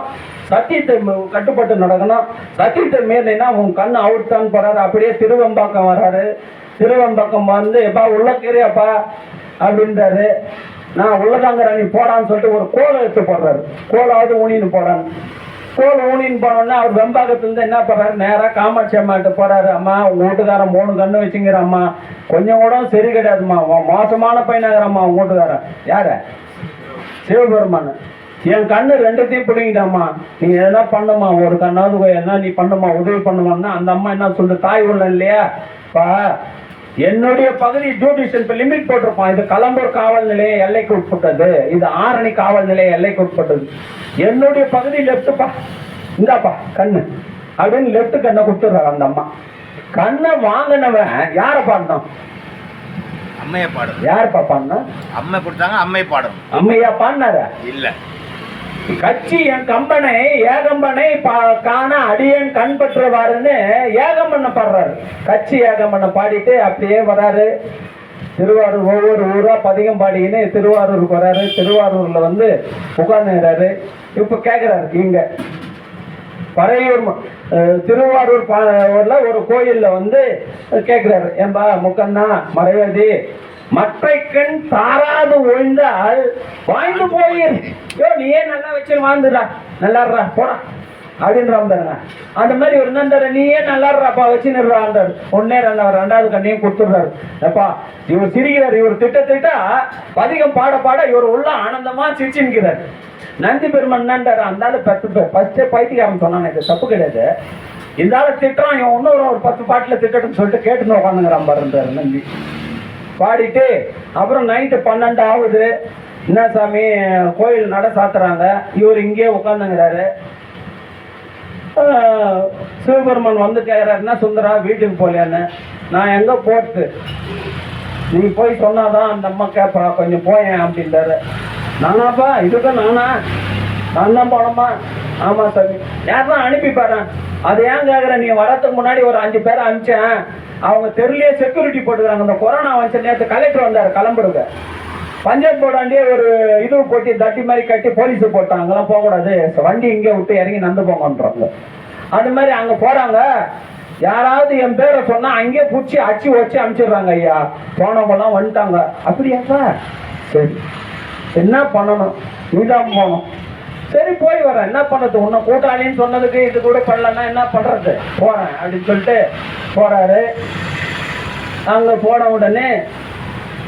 சத்தியத்தை கட்டுப்பட்டு நடக்கணும். சத்தியத்தை மீறினா உன் கண்ணு அவுட்தான் போறாரு. அப்படியே திருவம்பாக்கம் வர்றாரு. திருவம்பாக்கம் எப்பா உள்ளக்கீரையாப்பா அப்படின்றாரு. நான் உள்ளதாங்கிற நீ போடான்னு சொல்லிட்டு ஒரு கோலை எடுத்து போடுறாரு. கோலாவது ஊனின்னு போடான்னு. கோல் ஊனின்னு போனோன்னா அவர் வெம்பாக்கத்துலேருந்து என்ன பண்ணுறாரு, நேராக காமாட்சி அம்மாட்ட போகிறாரு. அம்மா உங்கள் வீட்டுக்காரன் 3 கண்ணு வச்சுங்கிற அம்மா, கொஞ்சம் கூட சரி கிடையாதும்மா, மோசமான பையனாகிறம்மா உங்கள் வீட்டுக்காரன். யார்? சிவபெருமான். என் கண்ணு 2த்தையும் பிடிங்கிட்டாம்மா, நீ எதனா பண்ணுமா, ஒரு கண்ணாவது என்ன நீ பண்ணுமா, உதவி பண்ணுவான்னா அந்த அம்மா என்ன சொல்லுது, தாய் உள்ள இல்லையா பா, என்னுடைய பகுதி ஜூடிஷியல் இப்போ லிமிட் போட்டிருப்பான். இது கலம்பூர் காவல் நிலைய எல்லைக்கு உட்பட்டது, இது ஆரணி காவல் நிலைய எல்லைக்கு உட்பட்டது. என்னுடைய பகுதி லெப்டுப்பா, இந்தாப்பா கண்ணு அப்படின்னு லெப்ட் கண்ணை கொடுத்துடுறாரு அந்த அம்மா. கண்ணை வாங்கினவன் யாரை பாடணும்? அம்மையா பாடும். யாருப்பா பாடணும்? அம்மை கொடுத்தாங்க, அம்மை பாடும். அம்மையா பாடினார இல்ல. கட்சி என் கம்பனை ஏகம்பனை காண அடியன் கண் பற்றுவாருன்னு ஏகம்பண்ண பாடுறாரு. கட்சி ஏகம்பண்ண பாடிட்டு அப்படியே வராரு. திருவாரூர் ஒவ்வொரு ஊரா பதிகம் பாடிக்கின்னு திருவாரூருக்கு வராரு. திருவாரூர்ல வந்து உட்கார்ந்துறாரு. இப்ப கேக்குறாரு, இங்க பறையூர் திருவாரூர்ல ஒரு கோயில்ல வந்து கேக்குறாரு, ஏன்பா முக்கண்ணா மறைவதி மற்றைக்கண் தாராது ஒழிந்தால் வாழ்ந்து போயிரு, நீயே நல்லா வச்சு வாழ்ந்துடா, நல்லாடுறா போடா அப்படின்றான் பாருங்க. அந்த மாதிரி ஒரு நண்பர், நீயே நல்லாடுறாப்பா வச்சு நிறுறான்றாரு. ஒன்னே ரெண்டாவது கண்ணையும் கொடுத்துடுறாரு. எப்பா இவர் சிரிக்கிறார். இவர் திட்டா பதிகம் பாட பாட இவர் உள்ள ஆனந்தமா சிரிச்சு நிற்கிறார். நந்தி பெருமன் என்னன்றாரு, அந்த ஆளு 10 ஃபர்ஸ்டே பைத்தியக்காரன் சொன்னான், இது தப்பு கிடையாது, இந்த ஆளு திட்டுறான், இவன் இன்னொரு ஒரு 10 பாட்டுல திட்டட்டும்னு சொல்லிட்டு கேட்டுன்னு உட்காந்துங்கிறான் பாருன்றாரு நந்தி. பாடிட்டு அப்புறம் நைட்டு 12 ஆகுது. என்ன சாமி கோயில் நட சாத்துறாங்க, இவர் இங்கே உட்காந்துங்கிறாரு. சிவபெருமான் வந்து கேட்குறாருன்னா, சுந்தரா வீட்டுக்கு போகலையான்னு. நான் எங்கே போட்டு, நீ போய் சொன்னாதான் அந்த அம்மா கேட்பா, கொஞ்சம் போயேன் அப்படின்றாரு. நானாப்பா இதுக்கு நானா, நான் தான் போனோமா? ஆமாம் சாமி. யார் அனுப்பிப்பாரு, அது ஏன் கேட்குறேன், நீ வரதுக்கு முன்னாடி ஒரு 5 பேரை அனுப்பிச்சேன், அவங்க தெருலேயே செக்யூரிட்டி போட்டுக்கிறாங்க. இந்த கொரோனா வந்து நேற்று கலெக்டர் வந்தார் கிளம்புறது, பஞ்சாயத்து போர்டாண்டியே ஒரு இது போட்டு தட்டி மாதிரி கட்டி போலீஸு போட்டாங்க, அங்கெல்லாம் போகக்கூடாது, வண்டி இங்கே விட்டு இறங்கி நடந்து போங்கன்றாங்க. அது மாதிரி அங்கே போகிறாங்க. யாராவது என் பேரை சொன்னால் அங்கேயே பிடிச்சி அச்சு வச்சு அனுப்பிச்சிடுறாங்க. ஐயா போனவங்கலாம் வந்துட்டாங்க. அப்படியாப்பா, சரி என்ன பண்ணணும், நீதான் போகணும். சரி போய் வரேன், என்ன பண்ணுறது, உன்னை கூட்டாளின்னு சொன்னதுக்கு இது கூட பண்ணலன்னா என்ன பண்ணுறது, போகிறேன் அப்படின்னு சொல்லிட்டு போகிறாரு. அங்கே போன உடனே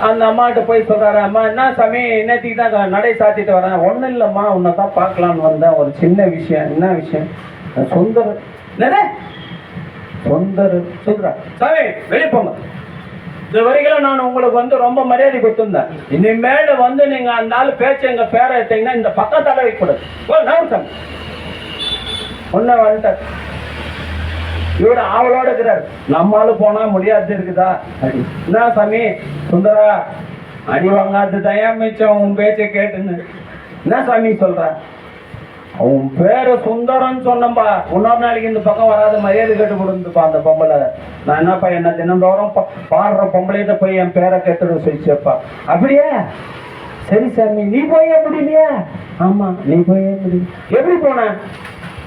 அந்த அம்மாட்ட போய் சொல்கிறாரு, அம்மா என்ன சாமி இன்னத்துக்கு தான் நடை சாத்திட்டு வரேன். ஒன்றும் இல்லைம்மா, உன்னை தான் பார்க்கலான்னு வந்தேன், ஒரு சின்ன விஷயம். என்ன விஷயம்? சுந்தர் சுந்தர் சுந்தரா சாமி வெளியே போங்க. இந்த வரைக்கும் நான் உங்களுக்கு வந்து ரொம்ப மரியாதை கொடுத்துருந்தேன். இனிமேல் வந்து நீங்க அந்த ஆள் பேச்சு எங்க பேரை எடுத்தீங்கன்னா இந்த பக்கத்தால வைக்கக்கூடாது. நான் சாமி ஒன்ன வந்துட்டார். இவரு ஆவலோட இருக்கிறார், நம்மளால போனா முடியாது இருக்குதா. என்ன சாமி சுந்தரா அடி வாங்காது தயா மிச்சம் உன் பேச்சை கேட்டுன்னு. என்ன சாமி சொல்ற, அவன் பேரு சுந்தரன்னு சொன்னப்பா, இன்னொரு நாளைக்கு இந்த பக்கம் வராது, மரியாதை கேட்டு கொடுத்துப்பா அந்த பொம்பளை. நான் என்னப்பா என்ன தினந்தோறும் பாடுற பொம்பளைகிட்ட போய் என் பேரை கேட்டு சொல்லிச்சப்பா. அப்படியே சரி சாமி, நீ போயே முடியலையா? ஆமா நீ போயே முடியும். எப்படி போன?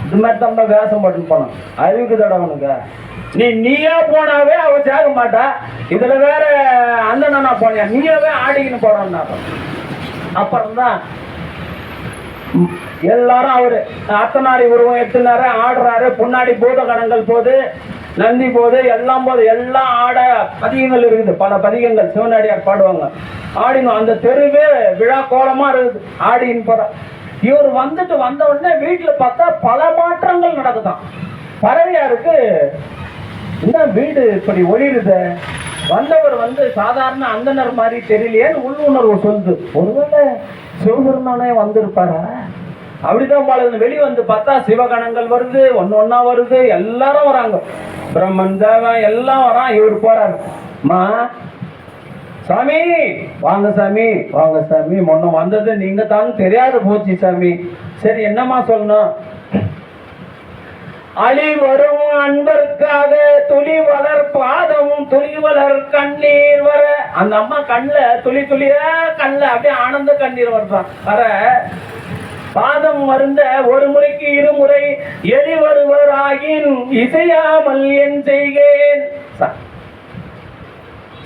இது மாதிரி தம்ப வேஷம் போட்டுன்னு போனான். அறிவுக்கு தடவனுங்க, நீயா போனாவே அவ சேக மாட்டா, இதுல வேற அண்ணனா போனியா, நீயாவே ஆடிக்கின்னு போறான்னா. அப்புறம்தான் எல்லாரும் அவரு அத்தனாரி உருவம் எட்டுனாரு, ஆடுறாரு. முன்னாடி பூத கணங்கள் போது, நந்தி போது, எல்லாம் போது, எல்லாம் ஆட பதிகங்கள் இருக்குது, பல பதிகங்கள் சிவனடியார் பாடுவாங்க. ஆடினோம், அந்த தெருவே விழா கோலமா இருக்குது, ஆடின்னு போற. இவர் வந்துட்டு வந்த உடனே வீட்டுல பார்த்தா பல மாற்றங்கள் நடக்குதான். பறவையாருக்கு என்ன வீடு இப்படி ஒளிருது, வந்தவர் வந்து சாதாரண அந்தனர் மாதிரி தெரியலையேன்னு உள்ளுணர்வு சொல்லுது. ஒருவேளை சிவபெருமானே வந்திருப்பாரா அப்படிதான் பாருங்க. வெளியே வந்து பார்த்தா சிவகணங்கள் வருது, ஒன்னா வருது, எல்லாரும் வராங்க, பிரம்மன் தேவன் எல்லாம் வரான். இவர் போறாரு, மா சாமி வாங்க சாமி வாங்க சாமி, முன்ன வந்தது நீங்க தான் தெரியாது போச்சு சாமி. சரி என்னம்மா சொல்லணும்? அழி வரும் அன்பருக்காக துளி வளர் பாதமும் துளி வளர் கண்ணீர் வர. அந்த அம்மா கண்ணுல துளி துளியா கண்ணுல அப்படியே ஆனந்த கண்ணீர் வருதான் வர. பாதம் வருந்த ஒரு முறைக்கு இருமுறை எலி வருவர் ஆகின் இசையாமல் என் செய்கேன்.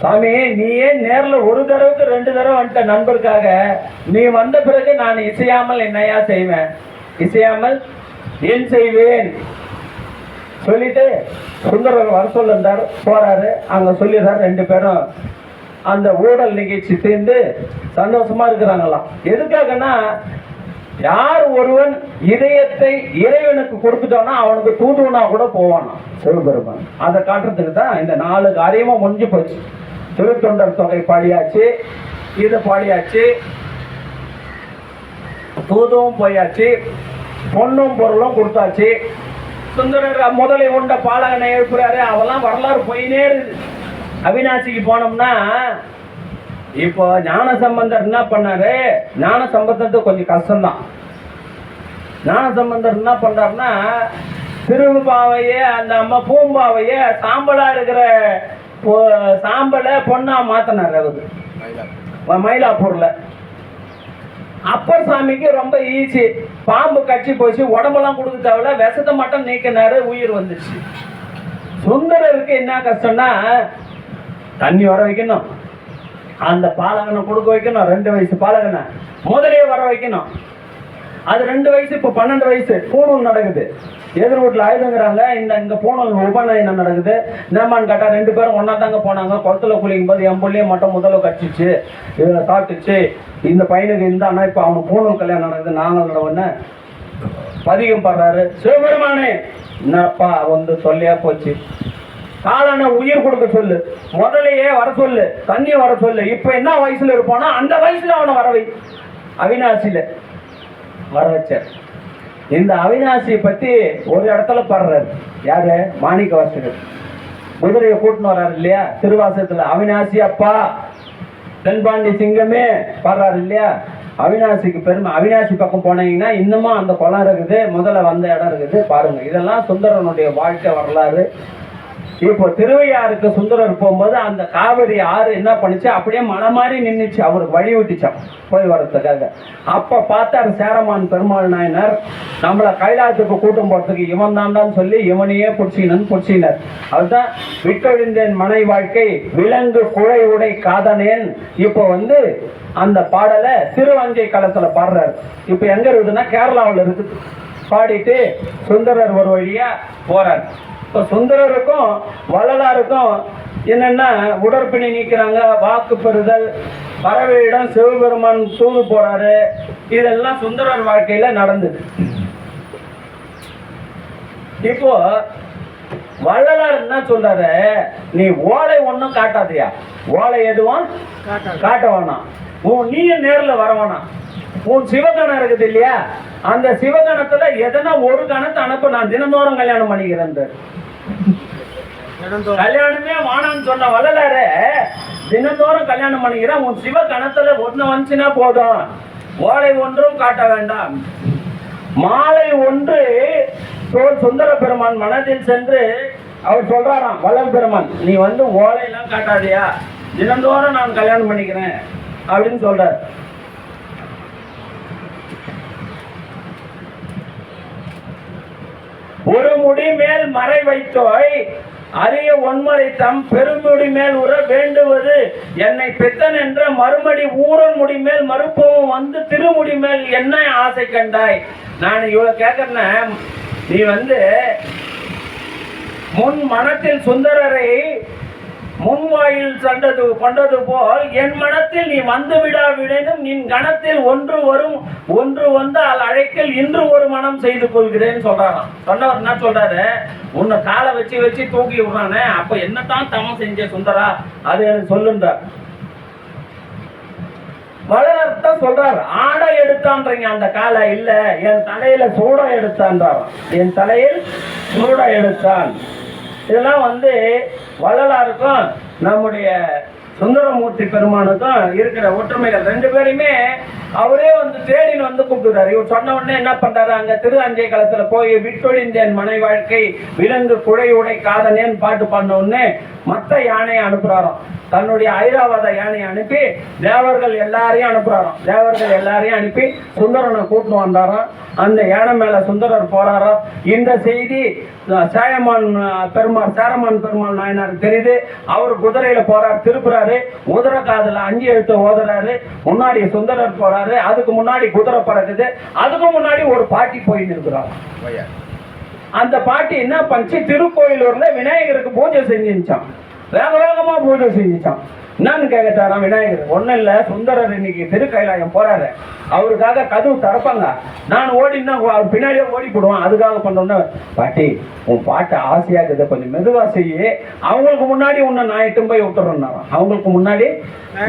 சாமி நீ ஏன் நேர்ல ஒரு தடவைக்கு 2 தடவை வந்துட்ட நண்பருக்காக, நீ வந்த பிறகு நான் இசையாமல் என்னையா செய்வேன், இசையாமல் என் செய்வேன் சொல்லிட்டு சுந்தரர் வர சொல்லிருந்தார். போறாரு, அங்க சொல்லிடுறாரு. 2 பேரும் அந்த ஊடல் நிகழ்ச்சி சேர்ந்து சந்தோஷமா இருக்கிறாங்களாம். எதுக்காகனா, யார் ஒருவன் இதயத்தை இறைவனுக்கு கொடுத்துட்டானா அவனுக்கு தூதுவனா கூட போவானா சிவபெருமான். அதை காட்டுறதுக்கு தான் இந்த 4 காரியமும் முடிஞ்சு போச்சு. திருத்தொண்டர் தொகை பாடியாச்சு, இதை பாடியாச்சு, தூதுவும் போயாச்சு, பொண்ணும் பொருளும் கொடுத்தாச்சு. சுந்தரர் முதலை உண்ட பாலகனை எழுப்புறாரு. அவெல்லாம் வரலாறு போயினே இருக்குது. அவிநாசிக்கு போனோம்னா இப்போ ஞான சம்பந்தர் என்ன பண்ணாரு, ஞான சம்பந்தத்துக்கு கொஞ்சம் கஷ்டம்தான். ஞான சம்பந்தர் என்ன பண்றாருன்னா, திருவுபாவையே அந்த அம்மா பூம்பாவையே சாம்பலா இருக்கிற சாம்பலை பொண்ணா மாத்தினார் அவரு மயிலாப்பூர்ல. அப்பர் சாமிக்கு ரொம்ப ஈஸி, பாம்பு கட்சி போச்சு, உடம்பெல்லாம் கொடுக்க தேவையில்ல, விஷத்தை மட்டும் நீக்கினாரு, உயிர் வந்துச்சு. சுந்தரருக்கு என்ன கஷ்டம்னா தண்ணி வர வைக்கணும், அந்த பாலகனை கொடுக்க வைக்கணும், 2 வயசு பாலகனை முதலே வர வைக்கணும். அது 2 வயசு, இப்போ 12 வயசு. பூணூல் நடக்குது, எதிர் வீட்டில் ஆயுதங்கிறாங்க. இங்க பூணூல் உபநயனம் நடக்குது. என்னமான்னு கேட்டா 2 பேரும் ஒன்னா தாங்க போனாங்க. குளத்துல குளிக்கும் போது என் பிள்ளைய மட்டும் முதல்ல கட்சிச்சு, இதில் சாப்பிட்டுச்சு, இந்த பையனுக்கு இருந்தானா இப்போ அவனுக்கு பூணூல் கல்யாணம் நடக்குது. நாங்கள் உடனே பதிகம் பாடுறாரு, சிவபெருமானே என்னப்பா வந்து சொல்லியா போச்சு, காலனை உயிர் கொடுக்க சொல்லு, முதலையே வர சொல்லு, தண்ணி வர சொல்லு. இப்ப என்ன வயசுல இருப்பானோ அந்த வயசுல அவனை வரவை. அவிநாசியில வர வச்சார். இந்த அவிநாசியை பத்தி ஒரு இடத்துல பாடுறாரு. யாரு? மாணிக்க வாசகர். குதிரையை கூட்டின்னு வர்றாரு இல்லையா திருவாசகத்துல, அவிநாசி அப்பா தென்பாண்டி சிங்கமே பாடுறாரு இல்லையா. அவிநாசிக்கு பெருமை. அவிநாசி பக்கம் போனீங்கன்னா இன்னமும் அந்த குளம் இருக்குது, முதல்ல வந்த இடம் இருக்குது, பாருங்க. இதெல்லாம் சுந்தரனுடைய வாழ்க்கை வரலாறு. இப்போ திருவையாருக்கு சுந்தரர் போகும்போது அந்த காவிரி ஆறு என்ன பண்ணுச்சு, அப்படியே மலை மாதிரி நின்றுச்சு, அவருக்கு வழி விட்டுச்சான் போய் வர்றதுக்காக. அப்ப பார்த்தார் சேரமான் பெருமாள் நாயனார், நம்மளை கைலாயத்துக்கு கூட்டம் போறதுக்கு இவன் தாண்டான்னு சொல்லி இவனையே பிடிச்சினார். அதுதான் விட்டொழிந்தேன் மனை வாழ்க்கை விலங்கு குழை உடை காதனேன். இப்போ அந்த பாடலை திருவஞ்சை களத்துல பாடுறாரு. இப்ப எங்க இருக்குதுன்னா கேரளாவில் இருக்குது. பாடிட்டு சுந்தரர் ஒரு வழியா போறார். இப்போ சுந்தரருக்கும் வள்ளலாருக்கும் என்னன்னா உடற்பிணை நீக்கிறாங்க, வாக்கு பெறுதல், பறவையிடம் சிவபெருமான் தூது போறாரு. இதெல்லாம் சுந்தரர் வாழ்க்கையில நடந்தது. இப்போ வள்ளலார் என்ன சொல்றாரு, நீ ஓலை ஒன்றும் காட்டாதியா, ஓலை எதுவும் காட்ட வேணாம், நீயும் நேர்ல வர வேணாம். உன் சிவகணம் இருக்குது இல்லையா, அந்த சிவகணத்துல எதனா ஒரு கணத்தை அனுப்ப, நான் தினந்தோறும் கல்யாணம் பண்ணிக்கிறேன். கல்யாணமே வானான்னு சொன்ன வள்ளலாரு தினந்தோறும் கல்யாணம் பண்ணிக்கிறேன், உன் சிவ கணத்துல ஒண்ணு வந்துச்சுன்னா போதும், ஓலை ஒன்றும் காட்ட வேண்டாம். மாலை ஒன்று சுந்தர பெருமான் மனதில் சென்று அவர் சொல்றாராம், வள்ளல் பெருமான் நீ ஓலையெல்லாம் காட்டாதியா, தினந்தோறும் நான் கல்யாணம் பண்ணிக்கிறேன் அப்படின்னு சொல்றார். ஒரு முடி மேல் மறை வைத்தோய் அரிய ஒன்மறை தம் பெருமுடி மேல் உற வேண்டுவது என்னை பெத்தன் என்ற மறுமடி ஊரன் முடி மேல் மறுப்பவும் திருமுடி மேல் என்ன ஆசை கண்டாய். நான் இவ்வளவு கேட்கிறேன், நீ முன் மனத்தில் சுந்தரரை முன்வாயில் கொண்டது போல் என் மனத்தில் நீ விடாவிடனும் நின் கணத்தில் ஒன்று வந்தால் அழைக்கல் இன்று ஒரு மனம் செய்து கொள்கிறேன்னு சொல்றாராம். சொன்னவர் என்ன சொல்றாரு, உன்னை காலை வச்சு தூக்கி விடுறானே, அப்ப என்னத்தான் தமம் செஞ்ச சுந்தரா, அது எனக்கு சொல்லுன்றார். வளர்த்தான் சொல்றாரு, ஆடை எடுத்தான்றீங்க அந்த காலை இல்ல, என் தலையில சூட எடுத்தான்றாராம். என் தலையில் சூட எடுத்தான். இதெல்லாம் வள்ளலாருக்கும் நம்முடைய சுந்தரமூர்த்தி பெருமானுக்கும் இருக்கிற ஒற்றுமைகள். 2 பேருமே அவரே தேடின்னு கூப்பிடுறாரு. இவர் சொன்ன உடனே என்ன பண்றாரு, அங்க திருஅஞ்சை களத்துல போய் விட்டொழிந்தேன் மனை வாழ்க்கை விலங்கு குழை உடை காதனேன்னு பாட்டு பண்ண உடனே மத்த யானையை அனுப்புறாராம். தன்னுடைய ஐராவத யானையை அனுப்பி தேவர்கள் எல்லாரையும் அனுப்பி சுந்தரனை கூட்டு வந்தாராம். அந்த யானை மேல சுந்தரர் போறாராம். இந்த செய்தி சேரமான் பெருமாள் நாயனாருக்கு தெரியுது. அவர் குதிரையில போறார், திருப்புறாரு, குதிரை காதுல 5 எழுத்து ஓதுறாரு. முன்னாடி சுந்தரர் போறாரு, அதுக்கு முன்னாடி குதிரை பறக்குது, அதுக்கு முன்னாடி ஒரு பாட்டி போயின்னு இருக்கிறார். அந்த பாட்டி என்ன பண்ணிச்சு, திருக்கோயிலூர்ல விநாயகருக்கு பூஜை செஞ்சுச்சான். வேகமா பூஜை செஞ்சுச்சான். என்னன்னு கேட்டாராம் விநாயகர். ஒன்னும் இல்ல, சுந்தரர் இன்னைக்கு திருக்கைலாயம் போறாரு, அவருக்காக கதவு திறப்பாங்க, நான் ஓடினா அவர் பின்னாடியே ஓடி போடுவான், அதுக்காக பண்ணோன்னு, பாட்டி உன் பாட்டை ஆசையா இருக்குது, கொஞ்சம் மெதுவா செய்யு, அவங்களுக்கு முன்னாடி உன்னை நான் எட்டு போய் விட்டுறேன், அவங்களுக்கு முன்னாடி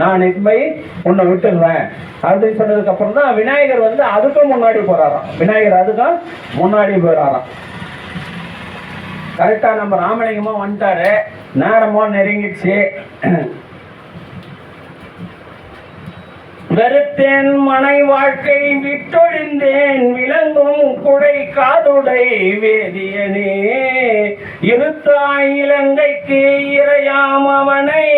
நான் எட்டு போய் உன்னை விட்டுடுறேன் அப்படின்னு சொன்னதுக்கு அப்புறம் தான் விநாயகர் அதுக்கும் முன்னாடி போறாராம். விநாயகர் அதுக்கும் முன்னாடி போறாராம். கரெக்டா நம்ம ராமலிங்கமா வந்துட்டாரு, நேரமோ நெருங்கிடுச்சு. வெறுத்தேன் மனை வாழ்க்கை விட்டொழிந்தேன் விலங்கும் குடை காதுடை வேதியனே இருத்தாய் இலங்கைக்கு இறையாம் அவனை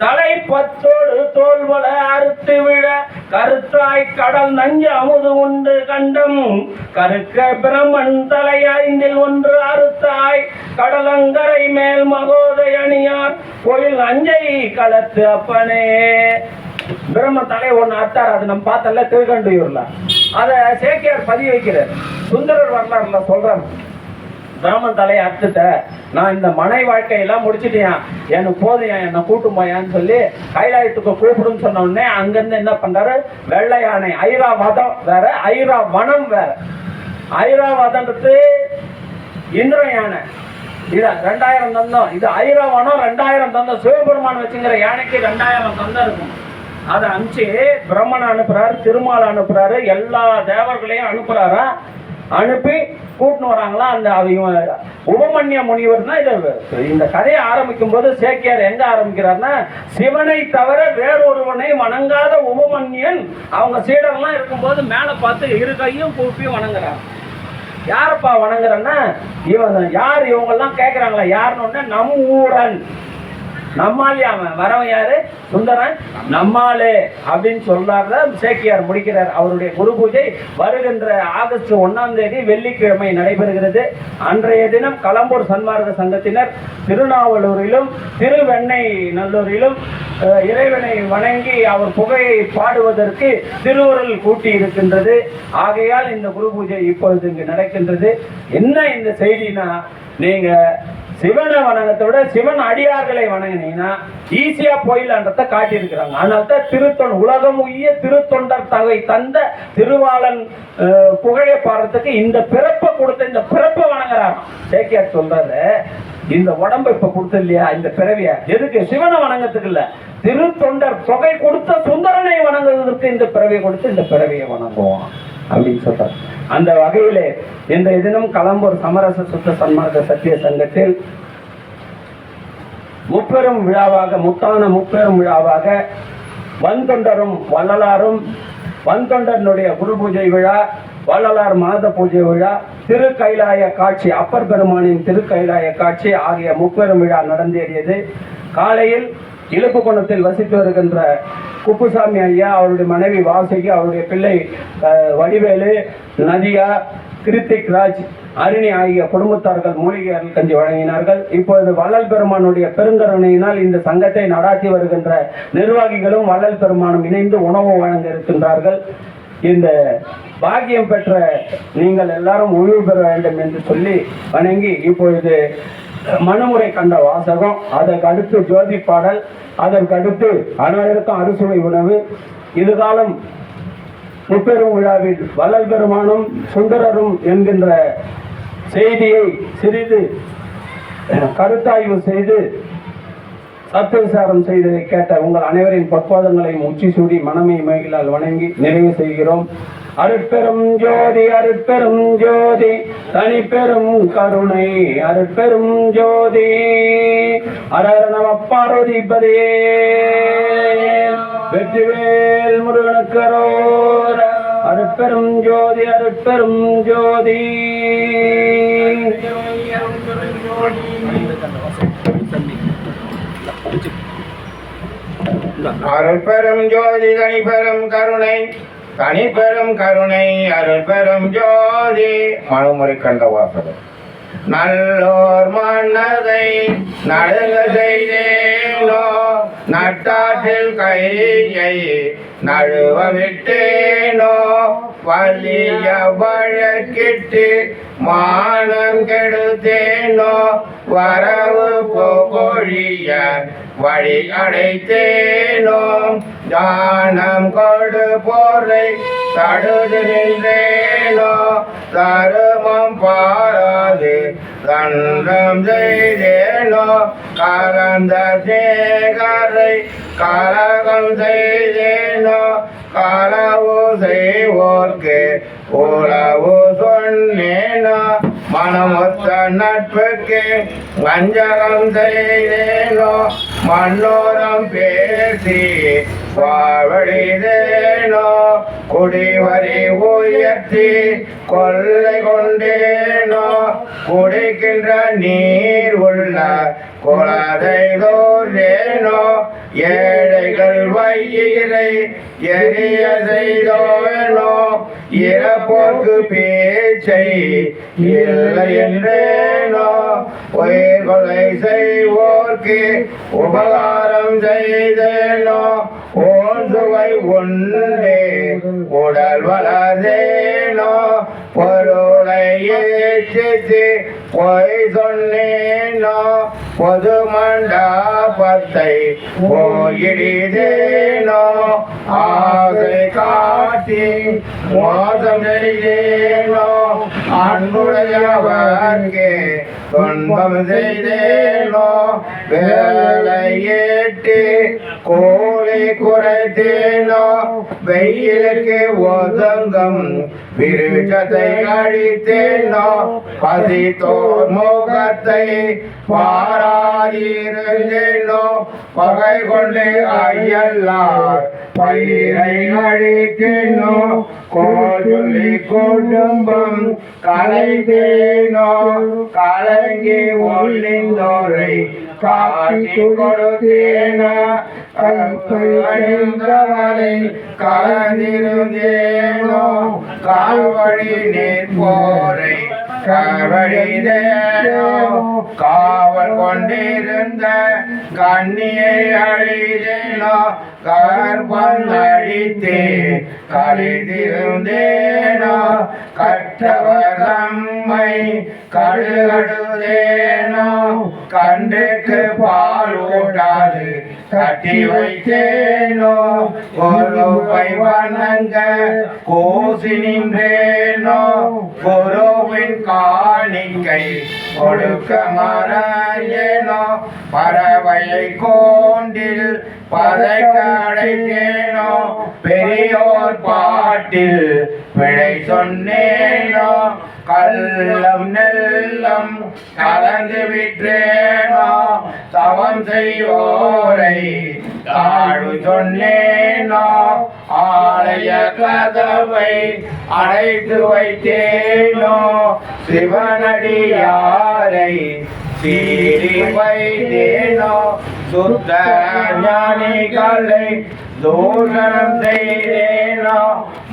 தலைப்பத்தோடு தோல்வள அறுத்து விழ கருத்தாய் கடல் நஞ்சு அமுது உண்டு கண்டம் கருக்க பிரமன் தலை ஐந்தில் ஒன்று அறுத்தாய் கடலங்கரை மேல் மகோதை அணியார் கோயில் அஞ்சை களத்து அப்பனே. பிரம்ம தலை ஒண்ணு அத்தார், அது நம்ம பார்த்தல திருக்கண்டியூர்ல. அதை சேக்கியார் பதிய வைக்கிறார். சுந்தரர் வரலாறுல சொல்றார், பிரம்மன் தலையை அறுத்துட்ட, நான் இந்த மனை வாழ்க்கையெல்லாம் முடிச்சுட்டேன், எனக்கு போதையா என்னை கூட்டுமாயான்னு சொல்லி கைலாயத்துக்கு கூப்பிடுன்னு சொன்ன உடனே அங்கிருந்து என்ன பண்றாரு, வெள்ளை யானை ஐராவதம் வேற ஐராவனம் வேற. ஐராவதன்றது இந்திர யானை, இது 2000 தந்தம். இது ஐராவனம் 2000 தந்தம். சிவபெருமான் வச்சுங்கிற யானைக்கு 2000 தந்தம் இருக்கும். அதை அனுப்பிச்சு பிரம்மன் அனுப்புறாரு, திருமால் அனுப்புறாரு, எல்லா தேவர்களையும் அனுப்புறாரா. அனுப்பி கூட்டின்னு வராங்களா. அந்த உபமன்ய முனிவர் தான் இந்த கதையை ஆரம்பிக்கும் போது சேக்கியார் எங்க ஆரம்பிக்கிறார்னா, சிவனை தவிர வேறொருவனை வணங்காத உபமன்யன் அவங்க சீடர்லாம் இருக்கும்போது மேல பார்த்து இரு கையும் கூப்பி வணங்குறாங்க. யாரப்பா வணங்குறன்னா, இவன் யார், இவங்கெல்லாம் கேட்கிறாங்களா யாருன்னு. நம் ஊரன், நம்மாலே, அவன் வரவன் யாரு, சுந்தரன் நம்மாலே அப்படின்னு சொல்றாரு. சேக்கியார் முடிக்கிறார். அவருடைய குரு பூஜை வருகின்ற ஆகஸ்ட் 1ஆம் தேதி வெள்ளிக்கிழமை நடைபெறுகிறது. அன்றைய தினம் களம்பூர் சன்மார்க்க சங்கத்தினர் திருநாவலூரிலும் திருவெண்ணெய் நல்லூரிலும் இறைவனை வணங்கி அவர் புகையை பாடுவதற்கு திருவுருள் கூட்டி இருக்கின்றது. ஆகையால் இந்த குரு பூஜை இப்பொழுது இங்கு நடக்கின்றது. என்ன இந்த செய்தினா, நீங்க சிவனை வணங்கத்தை விட சிவன் அடியார்களை வணங்கினீங்கன்னா ஈஸியா போயிலான்றதை காட்டியிருக்கிறாங்க. அதனால்தான் திருத்தொண் உலகம் உய்ய திருத்தொண்டர் தகை தந்த திருவாளன் புகழை பாடுறதுக்கு இந்த பிறப்பை கொடுத்த, இந்த பிறப்பை வணங்குறாங்க. சேக்கியார் சொல்றாரு, இந்த உடம்பு இப்ப கொடுத்த இல்லையா, இந்த பிறவிய எதுக்கு, சிவனை வணங்கத்துக்கு இல்ல, திருத்தொண்டர் தொகை கொடுத்த சுந்தரனை வணங்குவதற்கு இந்த பிறவியை கொடுத்து இந்த பிறவியை வணங்குவோம் அப்படின்னு சொல்றார். அந்த வகையிலே இன்றைய தினம் களம்பூர் சமரச சுத்த சன்மார்க்க சத்திய சங்கத்தில் முப்பெரும் விழாவாக, முத்தான முப்பெரும் விழாவாக வன்தொண்டரும் வள்ளலாரும், வன்தொண்டனுடைய குரு பூஜை விழா, வள்ளலார் மாத பூஜை விழா, திருக்கைலாய காட்சி, அப்பர் பெருமானின் திருக்கைலாய காட்சி ஆகிய முப்பெரும் விழா நடந்தேறியது. காலையில் இழுப்புக்குணத்தில் வசித்து வருகின்ற குப்புசாமி ஐயா, அவருடைய மனைவி வாசுகி, அவருடைய பிள்ளை வடிவேலு, நதியா, கிருத்திக் ராஜ், அருணி ஆகிய குடும்பத்தார்கள் மூலிகை அருள் கஞ்சி வழங்கினார்கள். இப்பொழுது வள்ளல் பெருமானுடைய பெருங்கருணையினால் இந்த சங்கத்தை நடாத்தி வருகின்ற நிர்வாகிகளும் வள்ளல் பெருமானும் இணைந்து உணவு வழங்க இருக்கின்றார்கள். இந்த பாக்கியம் பெற்ற நீங்கள் எல்லாரும் உழிவு பெற வேண்டும் என்று சொல்லி வணங்கி இப்பொழுது மனுமுறை கண்ட வாசகம், அதற்கு அடுத்து ஜோதி பாடல், அதற்கு அடுத்து அனைவருக்கும் அறுசுவை உணவு. இதுகாலம் முப்பெரும் விழாவில் வள்ளல் பெருமானும் சுந்தரரும் என்கின்ற செய்தியை சிறிது கருத்தாய்வு செய்து சத்துவிசாரம் செய்ததை கேட்ட உங்கள் அனைவரின் பொற்பாதங்களையும் உச்சி சூடி மனமை மகிழால் வணங்கி நிறைவு செய்கிறோம். அருட்பெரும் ஜோதி, அருட்பெரும் ஜோதி, தனிப்பெரும் கருணை, அருட்பெரும் ஜோதி. அரஹர நம பார்வதிபதே, வெற்றிவேல் முருகனுக்கு அரோகரா. அருட்பெரும் ஜோதி, அருட்பெரும் ஜோதி. அருட்பெரும் ஜோதி, தனிப்பெரும் கருணை, தனிப்பெரும் கருணை, அருட்பெரும் ஜோதி. மனுமுறை கண்ட வாசகம். நல்லோர் மன்னதை நடுங்க செய்தேனோ, நட்டாற்றில் கையை நழுவ விட்டேனோ, வலிய வழக்கிட்டு மானம் கெடுத்தேனோ, வரவு போகொழிய வழி அடைத்தேனோ, தானம் கொடு போரை தடுத்து நின்றேனோ, தருமம் பாராது தன்றம் செய்தேனோ, கலந்த சேகரை கலகம் செய்தேனோ, களவு செய்வோர்க்கு உளவு சொன்னேனோ, மனமொத்த நட்புக்கு வஞ்சகம் செய்தேனோ, மன்னோரம் பேசி வாழ்வழிதேனோ குடிவரி உயர்த்தி கொள்ளை கொண்டேனோ குடிக்கின்ற நீர் உள்ள குளத்தை தோன்றேனோ ஏழைகள் வையிரை எரிய செய்தோனோ இறப்போர்க்கு பேச்சை இல்லை என்றேனோ உயிர் கொலை செய்வோர்க்கு உபகாரம் செய்தேனோ ஓன் சுவை உண்டே உடல் வளர்ந்தேனோ பொருளை ஏற்றித்து பொய் சொன்னேனோ பொது மண்டபத்தை போயிடிதேனோ ஆசை காட்டி மோசம் செய்தேனோ அன்புடையவர்க்கு துன்பம் செய்தேனோ வேலை ஏற்றி கோழி குறைத்தேனோ வெயிலுக்கு ஒதுங்கும் விருச்சத்தை அழித்தேனோ பசித்தோர் முகத்தை பாராதிருந்தேனோ பகை கொண்டு ஐயல்லார் பயிரை அழித்தேனோ கோழி குடும்பம் கலைத்தேனோ கலங்கி ஒளிந்தோரை காட்டி கொடுத்தேனோ அழிந்தவரை கலந்திருந்தேனோ கால்வழி நிற்போரை கவழிதேனோ காவல் கொண்டிருந்த கண்ணியை அழிதேனோ கற்பம் அழித்தே கழிந்திருந்தேனோ கற்றவர் தம்மை கழுகடுதேனோ கன்றுக்கு பால் ஊட்டாது கட்டி வைத்தேனோ குருவை வணங்க கோசி நின்றேனோ குருவின் காணிக்கை கொடுக்க மறையேனோ பறவையை கோண்டில் பதைக்க அடைத்தேனோ பெரியோர் பாட்டில் பிழை சொன்னேனோ கள்ளம் நெல்லம் கலந்து விற்றேனோ தவம் செய்வோரை தாழ்வு சொன்னேனோ ஆலய கதவை அடைத்து வைத்தேனோ சிவனடியாரை சீறி வைத்தேனோ சுத்த ஞானிகளை தூஷணம் செய்தேனோ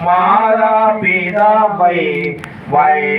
மாதா பிதாவை வை